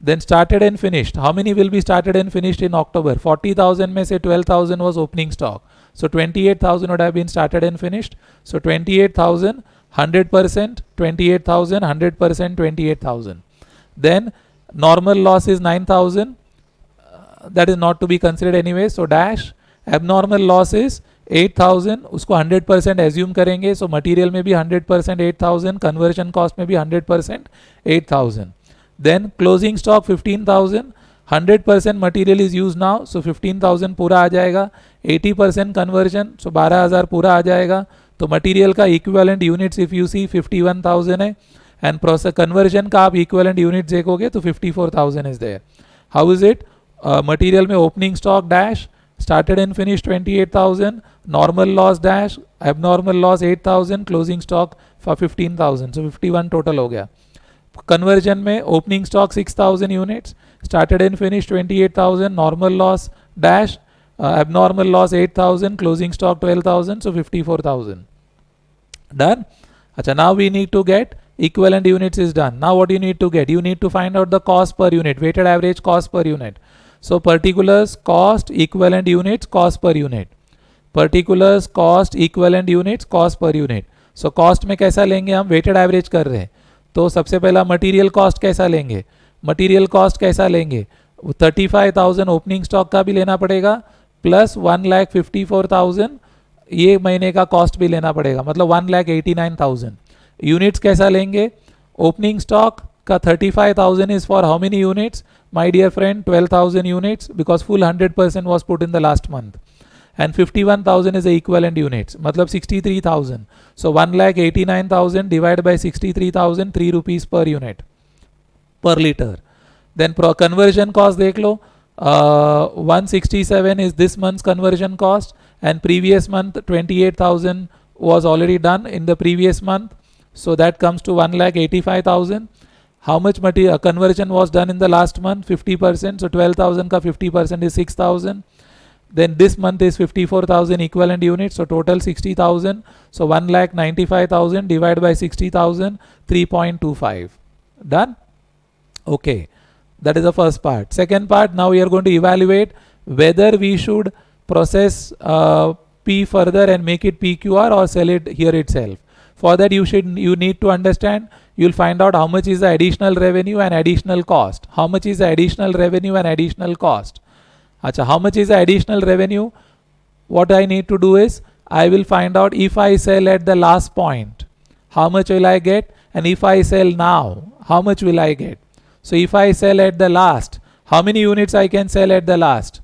Then started and finished. How many will be started and finished in October? 40,000 may say 12,000 was opening stock. So 28,000 would have been started and finished. So 28,000, 100%, 28,000, 100%, 28,000. Then normal loss is 9,000. That is not to be considered anyway. So dash abnormal loss is 8,000. उसको 100% assume करेंगे. So material में भी 100% 8,000. Conversion cost में भी 100% 8,000. Then closing stock 15,000. 100% material is used now. So 15,000 पूरा आ जाएगा. 80% conversion. So 12,000 पूरा आ जाएगा. तो material का equivalent units if you see 51,000 है. And process conversion का आप equivalent units देखोगे तो 54,000 is there. How is it? Material में opening stock dash, started and finished 28,000, normal loss dash, abnormal loss 8,000, closing stock for 15,000. So 51 total हो गया. Conversion में opening stock 6,000 units, started and finished 28,000, normal loss dash, abnormal loss 8,000, closing stock 12,000, so 54,000. Done? Achha, now we need to get equivalent units is done. Now what you need to get? You need to find out the cost per unit, weighted average cost per unit. So particulars, cost, equivalent units, cost per unit. Particulars, cost, equivalent units, cost per unit. So cost में कैसा लेंगे हम? Weighted average कर रहे हैं. तो सबसे पहला material cost कैसा लेंगे? Material cost कैसा लेंगे? 35,000 opening stock का भी लेना पड़ेगा प्लस 1,54,000 ये महीने का कॉस्ट भी लेना पड़ेगा, मतलब 1,89,000. यूनिट्स कैसा लेंगे? ओपनिंग स्टॉक का 35,000 is for how many units? My dear friend, 12,000 units because full 100% was put in the last month. And 51,000 is the equivalent units, मतलब 63,000. So 1,89,000 divided by 63,000, 3 rupees per unit per liter. Then conversion cost देख लो, 167 is this month's conversion cost and previous month 28,000 was already done in the previous month. So that comes to 1,85,000. How much material conversion was done in the last month? 50%. So 12,000 ka 50% is 6,000. Then this month is 54,000 equivalent units. So total 60,000. So 1,95,000 divided by 60,000, 3.25. Done? Okay. That is the first part. Second part, now we are going to evaluate whether we should process P further and make it PQR or sell it here itself. For that you need to understand, you'll find out how much is the additional revenue and additional cost. How much is the additional revenue and additional cost? Achha, how much is the additional revenue? what I need to do is I will find out if I sell at the last point, how much will I get, and if I sell now, how much will I get. So if I sell at the last, how many units I can sell at the last?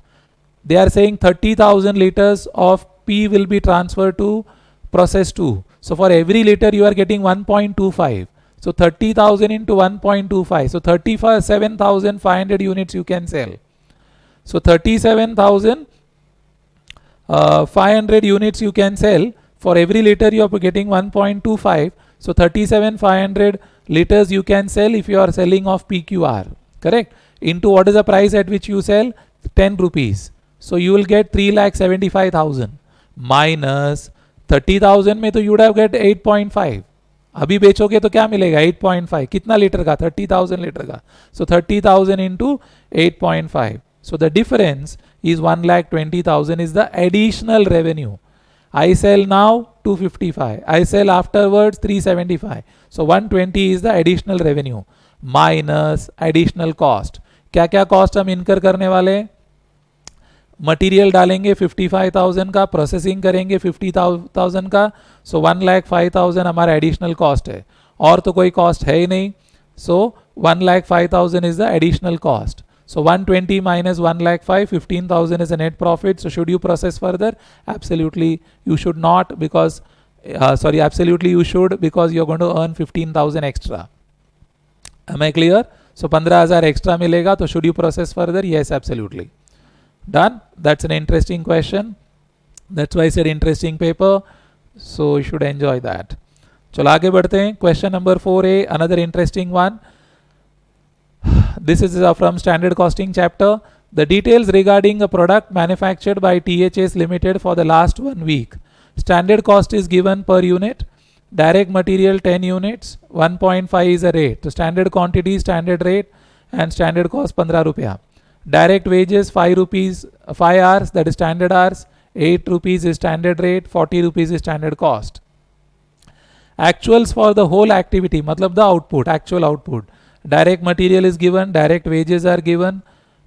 They are saying 30,000 liters of P will be transferred to process 2. So for every liter you are getting 1.25. So 30,000 into 1.25. So 37,500 units you can sell. So 37,500 units you can sell. For every liter you are getting 1.25. So 37,500 liters you can sell if you are selling of PQR. Correct? Into what is the price at which you sell? 10 rupees. So you will get 3,75,000 minus 30,000 में तो you would have get 8.5. अभी बेचोगे तो क्या मिलेगा? 8.5. कितना litre का? 30,000 litre का. So 30,000 into 8.5. So the difference is 1,20,000 is the additional revenue. I sell now 255. I sell afterwards 375. So 120 is the additional revenue minus additional cost. क्या क्या कॉस्ट हम इनकर करने वाले हैं? मटेरियल डालेंगे 55,000 का, प्रोसेसिंग करेंगे 50,000 का. सो 1,05,000 हमारा एडिशनल कॉस्ट है, और तो कोई कॉस्ट है ही नहीं. सो 1,05,000 is the additional cost. So 120 minus 1,05,000, 15,000 is a net profit. So should you process further? Absolutely you should not, because absolutely you should, because you're going to earn 15,000 extra. Am I clear? So 15,000 extra मिलेगा, तो should you process further? Yes, absolutely. Done. That's an interesting question. That's why I said interesting paper. So you should enjoy that. चलो आगे बढ़ते हैं. Question number 4A, another interesting one. This is from standard costing chapter. The details regarding a product manufactured by THS Limited for the last 1 week. Standard cost is given per unit. Direct material 10 units. 1.5 is a rate. So standard quantity, standard rate, and standard cost 15 rupiah. Direct wages 5 rupees, 5 hours, that is standard hours. 8 rupees is standard rate. 40 rupees is standard cost. Actuals for the whole activity, matlab the output, actual output. Direct material is given, direct wages are given.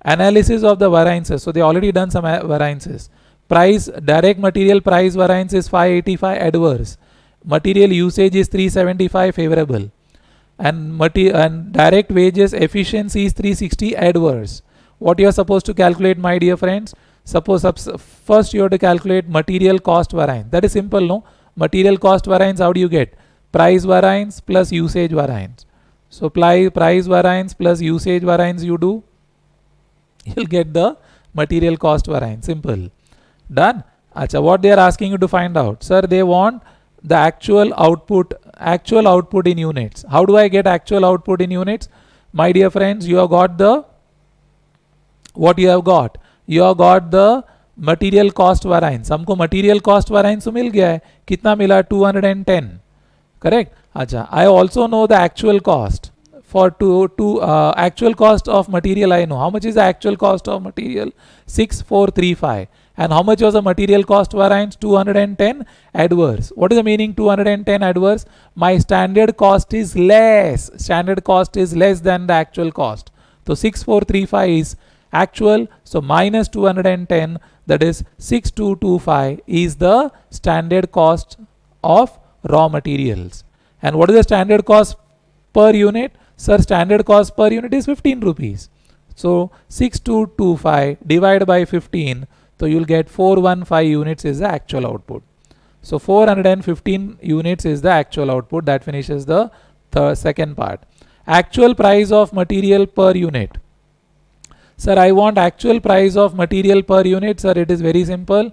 Analysis of the variances. So they already done some variances. Price, direct material price variance is 585 adverse. Material usage is 375 favorable. And direct wages efficiency is 360 adverse. What you are supposed to calculate, my dear friends? Suppose first you have to calculate material cost variance. That is simple, no? Material cost variance, how do you get? Price variance plus usage variance. So price variance plus usage variance you do, you'll get the material cost variance. Simple. Done. Acha, what they are asking you to find out? Sir, they want the actual output in units. How do I get actual output in units? My dear friends, you have got the, what you have got? You have got the material cost variance. हमको material cost variance तो मिल गया है. कितना मिला? 210. Correct? Acha, I also know the actual cost. For actual cost of material I know. How much is the actual cost of material? 6,435. And how much was the material cost variance? 210 adverse. What is the meaning 210 adverse? My standard cost is less. Standard cost is less than the actual cost. So 6,435 is actual. So minus 210, that is 6,225 is the standard cost of raw materials. And what is the standard cost per unit? Sir, standard cost per unit is 15 rupees. So 6,225 divided by 15. So you will get 415 units is the actual output. So 415 units is the actual output. That finishes the second part. Actual price of material per unit. Sir, I want actual price of material per unit. Sir, it is very simple.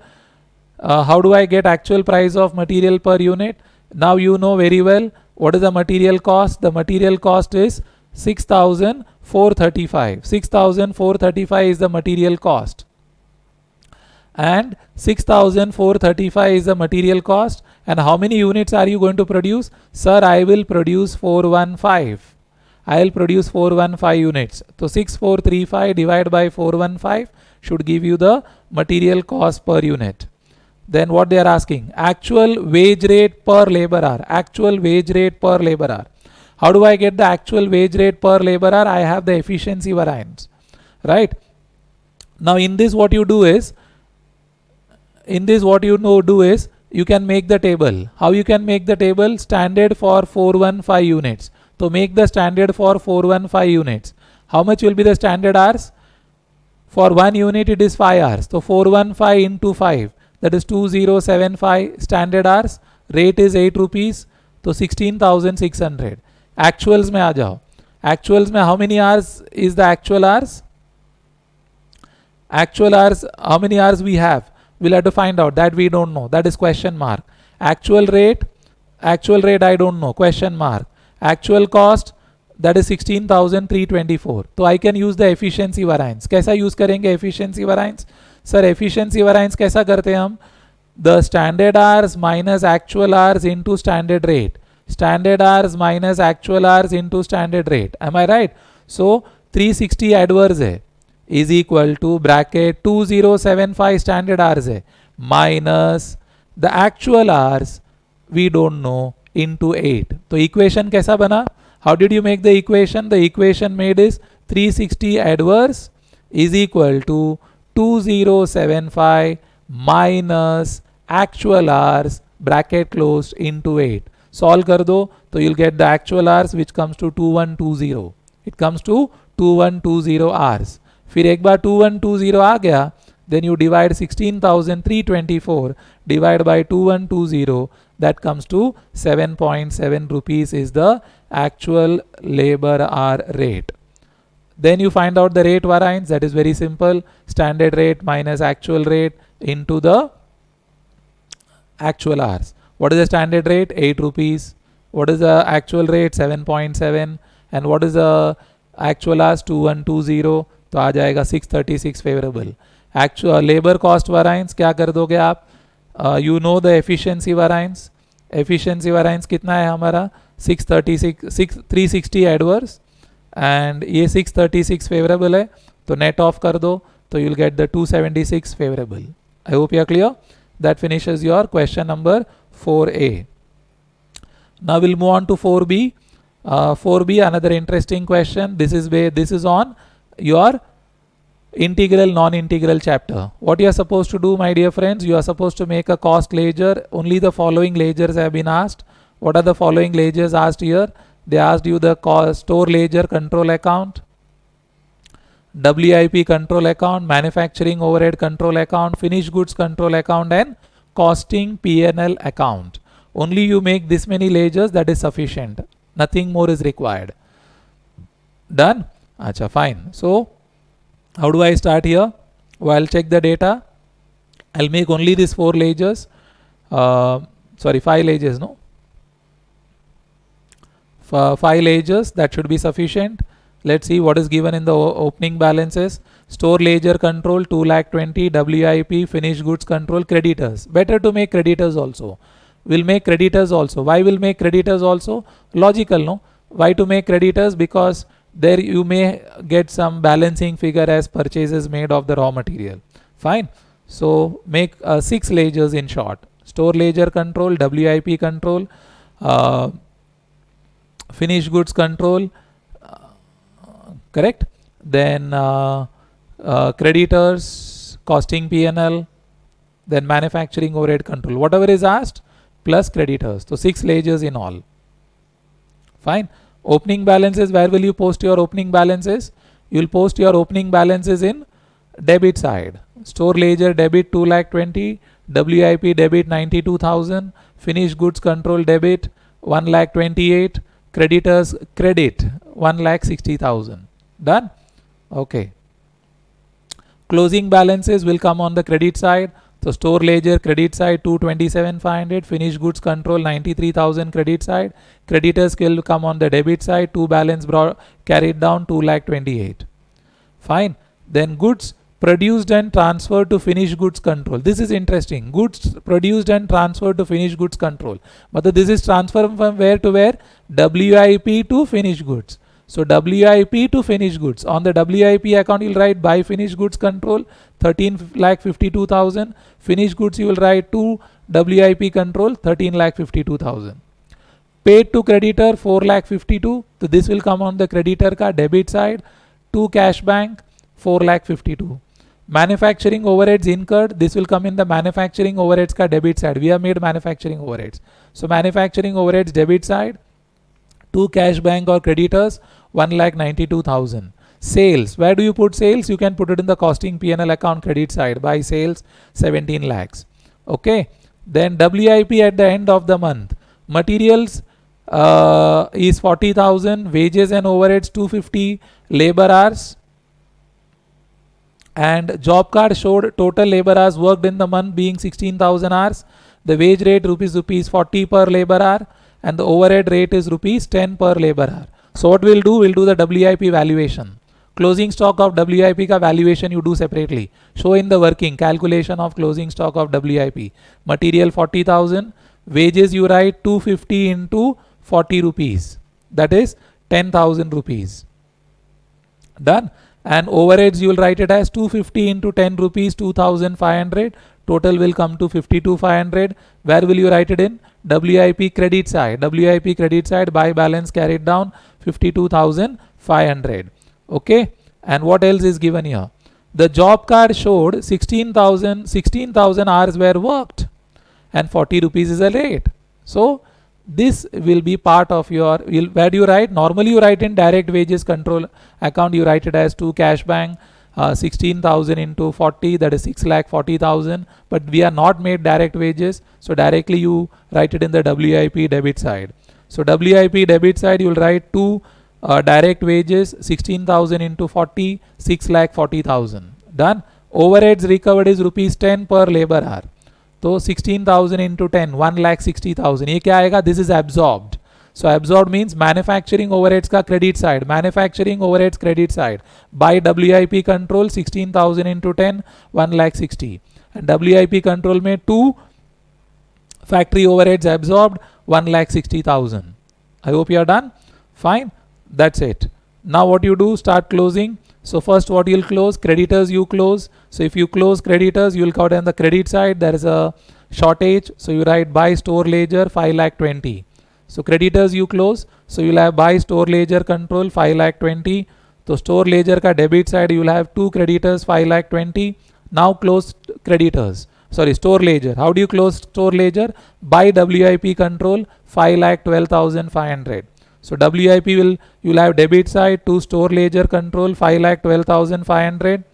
How do I get actual price of material per unit? Now you know very well what is the material cost. The material cost is 6,435. 6,435 is the material cost. And 6,435 is the material cost. And how many units are you going to produce? Sir, I will produce 415. I will produce 415 units. So 6,435 divided by 415 should give you the material cost per unit. Then what they are asking? Actual wage rate per labor hour. Actual wage rate per labor hour. How do I get the actual wage rate per labor hour? I have the efficiency variance. Right? Now in this what you do is, in this what you know do is you can make the table. How you can make the table? Standard for 415 units. So make the standard for 415 units. How much will be the standard hours? For 1 unit it is 5 hours. So 415 into 5, that is 2075 standard hours. Rate is 8 rupees. So 16,600. Actuals में आ जाओ. Actuals में how many hours is the actual hours? Actual hours, how many hours we have? We'll have to find out. That we don't know. That is question mark. Actual rate I don't know. Question mark. Actual cost, that is 16,324. तो I can use the efficiency variance. कैसा use करेंगे efficiency variance? Sir, efficiency variance कैसा करते हैं हम? The standard hours minus actual hours into standard rate. Standard hours minus actual hours into standard rate. Am I right? So 360 adverse है is equal to bracket 2075 standard hours है minus the actual hours we don't know into 8. तो equation कैसा बना? How did you make the equation? The equation made is 360 adverse is equal to 2075 minus actual hours bracket closed into 8. Solve कर दो तो you'll get the actual hours which comes to 2120. It comes to 2120 hours. फिर एक बार 2120 आ गया, then you divide 16,324 divide by 2120, that comes to 7.7 rupees is the actual labor hour rate. Then you find out the rate variance. That is very simple. Standard rate minus actual rate into the actual hours. What is the standard rate? 8 rupees. What is the actual rate? 7.7. And what is the actual hours? 2120. तो आ जाएगा 636 favourable. Actual labour cost वराइंस क्या कर दोगे आप? You know the efficiency वराइंस. Efficiency वराइंस कितना है हमारा? 360 adverse and ये 636 फेवरेबल है, तो नेट ऑफ कर दो तो you will get the 276 favourable. I hope you are clear. That finishes your question number 4A. Now will move on to 4B. 4B, another interesting question. This is on your integral non-integral chapter. What you are supposed to do, my dear friends, you are supposed to make a cost ledger. Only the following ledgers have been asked. What are the following ledgers asked here? They asked you the store ledger control account, WIP control account, manufacturing overhead control account, finished goods control account, and costing P&L account. Only you make this many ledgers, that is sufficient. Nothing more is required. Done? Acha, fine. So how do I start here? Well, I'll check the data. I'll make only these 4 ledgers. 5 ledgers, no? 5 ledgers, that should be sufficient. Let's see what is given in the opening balances. Store ledger control 2,20,000, WIP finished goods control, creditors. Better to make creditors also. We'll make creditors also. Why will make creditors also? Logical, no? Why to make creditors? Because there you may get some balancing figure as purchases made of the raw material. Fine. So make 6 ledgers in short. Store ledger control, WIP control, finished goods control, correct? Then creditors, costing P&L, then manufacturing overhead control. Whatever is asked plus creditors. So 6 ledgers in all. Fine. Opening balances, where will you post your opening balances? You will post your opening balances in debit side. Store ledger debit 2,20,000, WIP debit 92,000, finished goods control debit 1,28,000, creditors credit 1,60,000. Done? Okay. Closing balances will come on the credit side. So store ledger credit side 227,500, finished goods control 93,000 credit side. Creditors will come on the debit side, 2 balance carried down 2,28,000. Fine. Then goods produced and transferred to finished goods control. This is interesting. Goods produced and transferred to finished goods control. But this is transferred from where to where? WIP to finished goods. So WIP to finished goods. On the WIP account, you will write by finished goods control 13,52,000. Finished goods you will write to WIP control 13,52,000. Paid to creditor 4,52,000. So this will come on the creditor ka debit side. To cash bank 4,52,000. Manufacturing overheads incurred, this will come in the manufacturing overheads ka debit side. We have made manufacturing overheads. So manufacturing overheads debit side, to cash bank or creditors, 1,92,000. Sales, where do you put sales? You can put it in the costing P&L account credit side. By sales, 17 lakhs. Okay. Then WIP at the end of the month. Materials is 40,000. Wages and overheads 250. Labor hours. And job card showed total labor hours worked in the month being 16,000 hours. The wage rate rupees 40 per labor hour, and the overhead rate is rupees 10 per labor hour. So what we'll do the WIP valuation. Closing stock of WIP ka valuation you do separately. Show in the working calculation of closing stock of WIP. Material 40,000. Wages you write 250 into 40 rupees. That is 10,000 rupees. Done. And overheads you will write it as 250 into 10 rupees, 2,500. Total will come to 52,500. Where will you write it in? WIP credit side. WIP credit side, by balance carried down 52,500. Okay. And what else is given here? The job card showed 16,000 hours were worked, and 40 rupees is a rate. So this will be part of your, where do you write? Normally you write in direct wages control account, you write it as to cash bank, 16,000 into 40, that is 6,40,000. But we are not made direct wages, so directly you write it in the WIP debit side. So WIP debit side you will write to direct wages 16,000 into 40, 6,40,000. Done. Overheads recovered is rupees 10 per labor hour. तो 16,000 into 10, 1,60,000. ये क्या आएगा? This is absorbed. So absorbed means manufacturing overheads का credit side. Manufacturing overheads credit side. By WIP control 16,000 into 10, 1,60,000. And WIP control में 2 factory overheads absorbed, 1,60,000. I hope you are done. Fine. That's it. Now what you do? Start closing. So first what you'll close? Creditors you close. So if you close creditors, you will count on the credit side. There is a shortage. So you write buy store ledger 5,20,000. So creditors you close. So you'll have buy store ledger control 5,20,000. So store ledger ka debit side you will have 2 creditors 5,20,000. Now close creditors. Sorry, store ledger. How do you close store ledger? Buy WIP control 5,12,500. So WIP you'll have debit side to store ledger control 5,12,500.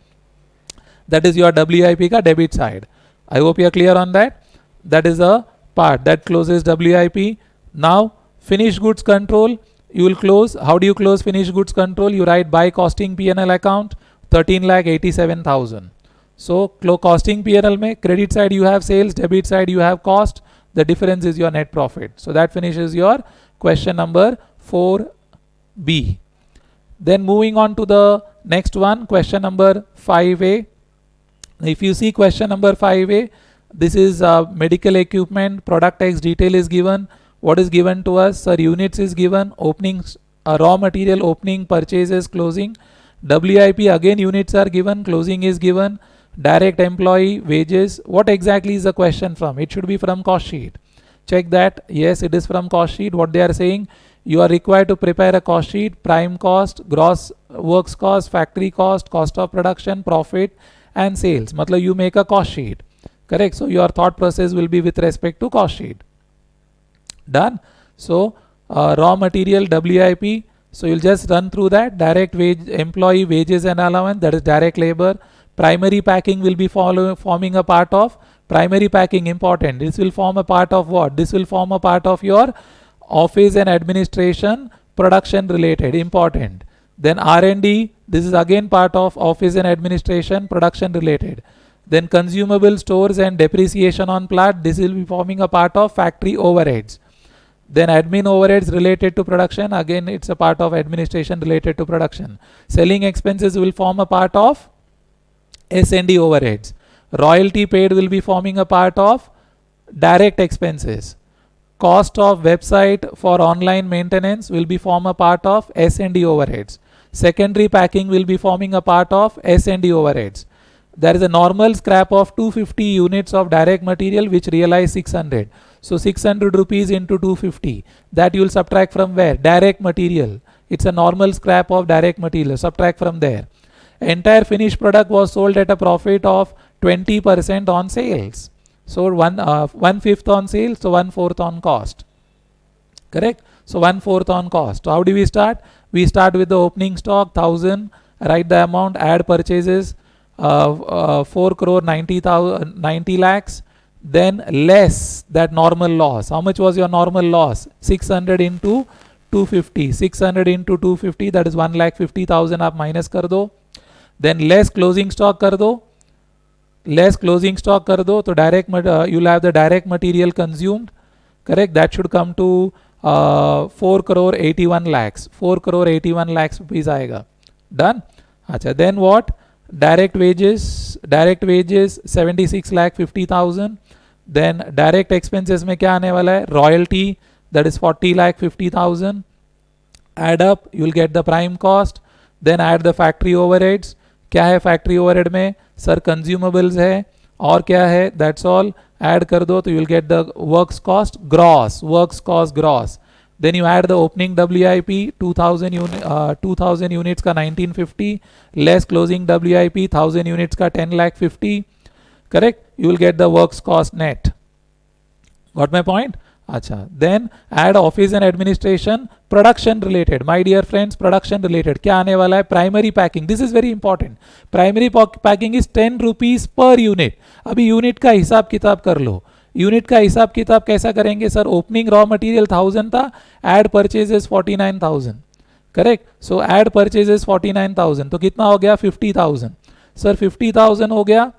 That is your WIP ka debit side. I hope you are clear on that. That is a part that closes WIP. Now finished goods control you will close. How do you close finished goods control? You write by costing P&L account 13,87,000. So costing P&L mein credit side you have sales, debit side you have cost. The difference is your net profit. So that finishes your question number 4B. Then moving on to the next one, question number 5A. If you see question number 5A, this is medical equipment, product X detail is given. What is given to us? Sir, units is given, openings, raw material opening, purchases, closing. WIP again units are given, closing is given, direct employee, wages. What exactly is the question from? It should be from cost sheet. Check that. Yes, it is from cost sheet. What they are saying, you are required to prepare a cost sheet, prime cost, gross works cost, factory cost, cost of production, profit and sales. Matlab you make a cost sheet. Correct. So your thought process will be with respect to cost sheet. Done. So raw material WIP. So you'll just run through that. Direct wage, employee wages and allowance, that is direct labor. Primary packing will be forming a part of primary packing, important. This will form a part of what? This will form a part of your office and administration, production related, important. Then R&D, this is again part of office and administration, production related. Then consumable stores and depreciation on plant, this will be forming a part of factory overheads. Then admin overheads related to production, again it's a part of administration related to production. Selling expenses will form a part of S&D overheads. Royalty paid will be forming a part of direct expenses. Cost of website for online maintenance will be form a part of S&D overheads. Secondary packing will be forming a part of S&D overheads. There is a normal scrap of 250 units of direct material which realize 600. So 600 rupees into 250. That you will subtract from where? Direct material. It's a normal scrap of direct material. Subtract from there. entire finished product was sold at a profit of 20% on sales. So 1/5 on sales, so 1/4 on cost. Correct? So 1/4 on cost. So how do we start? We start with the opening stock 1000, write the amount, add purchases 4 crore 90 lakhs, then less that normal loss. How much was your normal loss? 600 into 250. 600 into 250, that is 1,50,000 आप minus कर दो. Then less closing stock कर दो. Less closing stock कर दो, तो direct you'll have the direct material consumed. Correct? That should come to 4 crore 81 lakhs. 4 crore 81 lakhs rupees आएगा. Done? अच्छा, then what? Direct wages 76 lakh 50,000. Then direct expenses में क्या आने वाला है? Royalty, that is 40 lakh 50,000. Add up, you will get the prime cost. Then add the factory overheads. क्या है factory overhead में? Sir, consumables है और क्या है? That's all. Add कर दो तो you will get the works cost gross. Works cost gross. Then you add the opening WIP 2000 units का 1950 less closing WIP 1000 units का 10 lakh 50. Correct? You will get the works cost net. Got my point? अच्छा, then add office and administration production related. My dear friends, production related क्या आने वाला है? Primary packing. This is very important. Primary packing is 10 rupees per unit. अभी unit का हिसाब किताब कर लो. यूनिट का हिसाब किताब कैसा करेंगे सर? ओपनिंग रॉ मटेरियल 1000 था, एड परचेजेस 49,000. करेक्ट? सो एड परचेजेस 49,000 तो कितना हो गया? 50,000. सर 50,000 हो गया.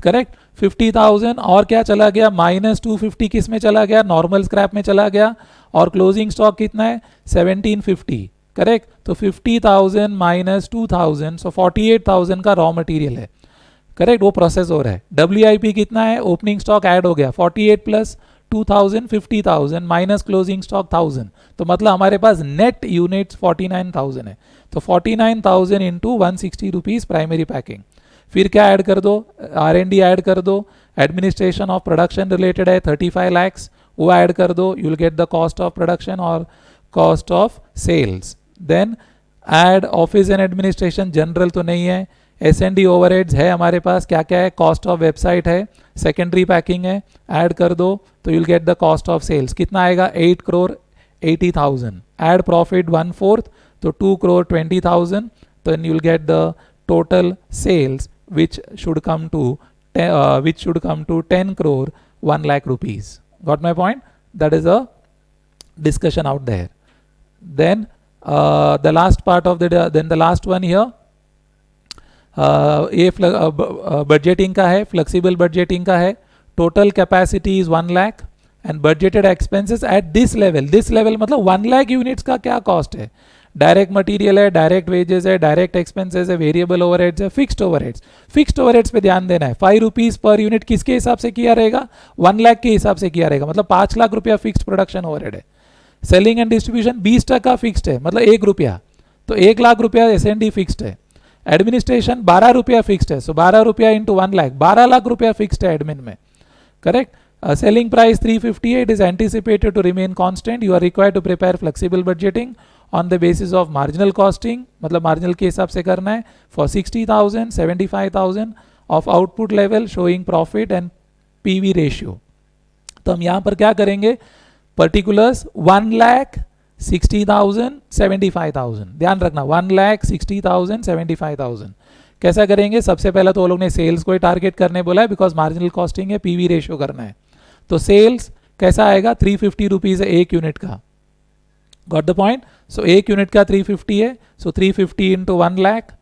करेक्ट? 50,000 और क्या चला गया? -250 किस में चला गया? नॉर्मल स्क्रैप में चला गया. और क्लोजिंग स्टॉक कितना है? 1750. करेक्ट? तो 50,000 माइनस 2,000, सो 48,000 का रॉ मटेरियल है. करेक्ट? वो प्रोसेस हो रहा है. WIP कितना है? ओपनिंग स्टॉक ऐड हो गया 48 प्लस 2,000 50,000 माइनस क्लोजिंग स्टॉक 1000, तो मतलब हमारे पास नेट यूनिट्स 49,000 है. तो 49,000 इंटू 160 रुपीज प्राइमरी पैकिंग. फिर क्या ऐड कर दो? R&D ऐड कर दो. एडमिनिस्ट्रेशन ऑफ प्रोडक्शन रिलेटेड है 35 लैक्स, वो ऐड कर दो. You will get the cost of production और cost of sales. Then add office and administration, general तो नहीं है. S&D ओवरहेड्स है हमारे पास. क्या क्या है? कॉस्ट ऑफ वेबसाइट है, सेकेंडरी पैकिंग है, ऐड कर दो तो you will get the cost of sales. कितना आएगा? 8 crore 80,000. ऐड प्रॉफिट 1/4 तो 2 crore 20,000. तो you will get the total sales which should come to 10 crore 1 lakh rupees. Got my point? That is a discussion out there. Then the last part of the last one here, ये budgeting का है, flexible budgeting का है. Total capacity is 1 lakh and budgeted expenses at this level मतलब 1 lakh units का क्या cost है? Direct material है, डायरेक्ट वेजेस है, डायरेक्ट एक्सपेंसेस है, वेरिएबल ओवरहेड्स है, फिक्स्ड ओवरहेड्स. फिक्स्ड ओवरहेड्स पे ध्यान देना है. 5 रुपीज पर यूनिट किसके हिसाब से किया रहेगा? 1 लाख के हिसाब से किया रहेगा. मतलब 5 लाख रुपया फिक्स्ड प्रोडक्शन ओवरहेड है. सेलिंग एंड डिस्ट्रीब्यूशन 20% फिक्स्ड है, मतलब 1 रुपया, तो 1 लाख रुपया S&D फिक्स्ड है. एडमिनिस्ट्रेशन 12 रुपया फिक्स्ड है, सो 12 रुपया इंटू 1 लाख, 12 लाख रुपया फिक्स्ड है एडमिन में. Correct? Selling price 358 is anticipated to remain constant. You are required to prepare flexible budgeting on the basis of marginal costing, मतलब मार्जिनल के हिसाब से करना है. For 60,000 75,000 of output level showing profit and PV ratio. तो हम यहाँ पर क्या करेंगे? पर्टिकुलर्स 1 लाख 60,000 75,000. ध्यान रखना 1 लाख 60,000 75,000. कैसा करेंगे? सबसे पहले तो वो लोग ने सेल्स को ही टारगेट करने बोला है, बिकॉज मार्जिनल कॉस्टिंग है, PV रेशियो करना है. तो सेल्स कैसा आएगा? 350 रुपीज है एक यूनिट का. Got the point? सो एक यूनिट का 350 है, so 350 into 1 lakh.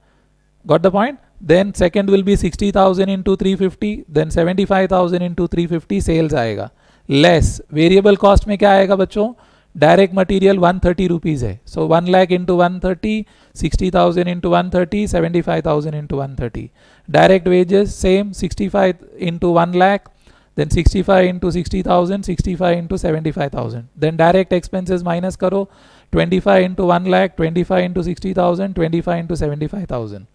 Got the point? Then second will be 60,000 into 350, then 75,000 into 350 sales आएगा. लेस वेरिएबल कॉस्ट में क्या आएगा बच्चों? डायरेक्ट मटेरियल 130 रुपीज है, so 1 lakh into 130, 60,000 into 130, 75,000 into 130. Direct wages same 65 into 1 lakh, then 65 into 60,000, 65 into 75,000. Then direct expenses minus करो 25 into 1 lakh, 25 into 60,000, 25 into 75,000.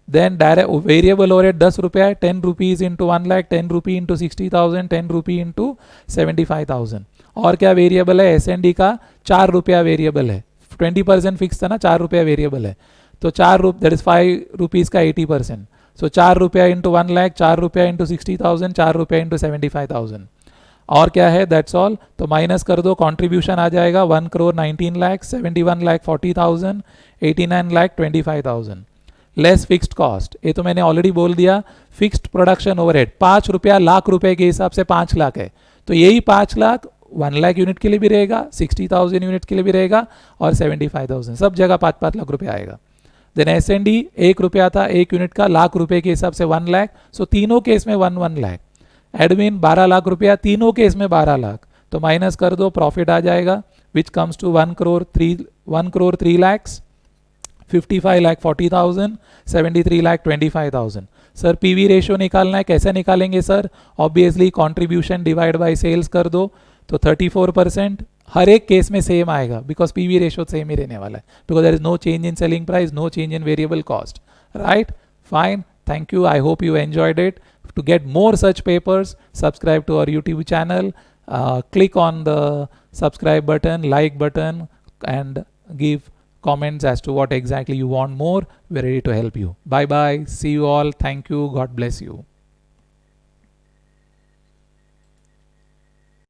Then direct variable overhead 10 रुपया है, 10 rupees into 1 lakh, 10 rupee into 60,000, 10 rupee into 75,000. और क्या variable है? S&D का 4 रुपया variable है. 20% fix था ना, 4 रुपया वेरिएबल है. तो 4 दैट इज 5 रुपीज़ का 80%. सो 4 रुपया इंटू 1 लाख, 4 रुपया इंटू 60,000, 4 रुपया इंटू 75,000. और क्या है, दैट्स ऑल. तो माइनस कर दो, कंट्रीब्यूशन आ जाएगा 1 crore 19 lakh, 71 lakh 40,000, 89 lakh 25,000. Less fixed cost, ये तो मैंने ऑलरेडी बोल दिया. फिक्स्ड प्रोडक्शन ओवरहेड 5 रुपया लाख रुपए के हिसाब से 5 लाख है, तो यही 5 लाख 1 लाख यूनिट के लिए भी रहेगा, 60,000 यूनिट के लिए भी रहेगा और 75,000, सब जगह 5-5 लाख रुपया आएगा. देन S&D 1 रुपया था 1 यूनिट का, लाख रुपए के हिसाब से 1 लाख, सो तीनों केस में 1 लाख. एडमिन 12 लाख रुपया, तीनों केस में 12 लाख. तो माइनस कर दो, प्रॉफिट आ जाएगा which comes to 1 crore 3 lakhs, 55 lakh 40,000, 73 lakh 25,000. Sir PV ratio निकालना है, कैसे निकालेंगे sir? Obviously contribution divide by sales कर दो, तो 34%. हर एक केस में सेम आएगा बिकॉज पीवी रेशियो सेम ही रहने वाला है, because there is no change in selling price, no change in variable cost. Right, fine, thank you. I hope you enjoyed it. To get more such papers, subscribe to our YouTube channel. Click on the subscribe button, like button, and give comments as to what exactly you want more. We're ready to help you. Bye bye. See you all. Thank you. God bless you.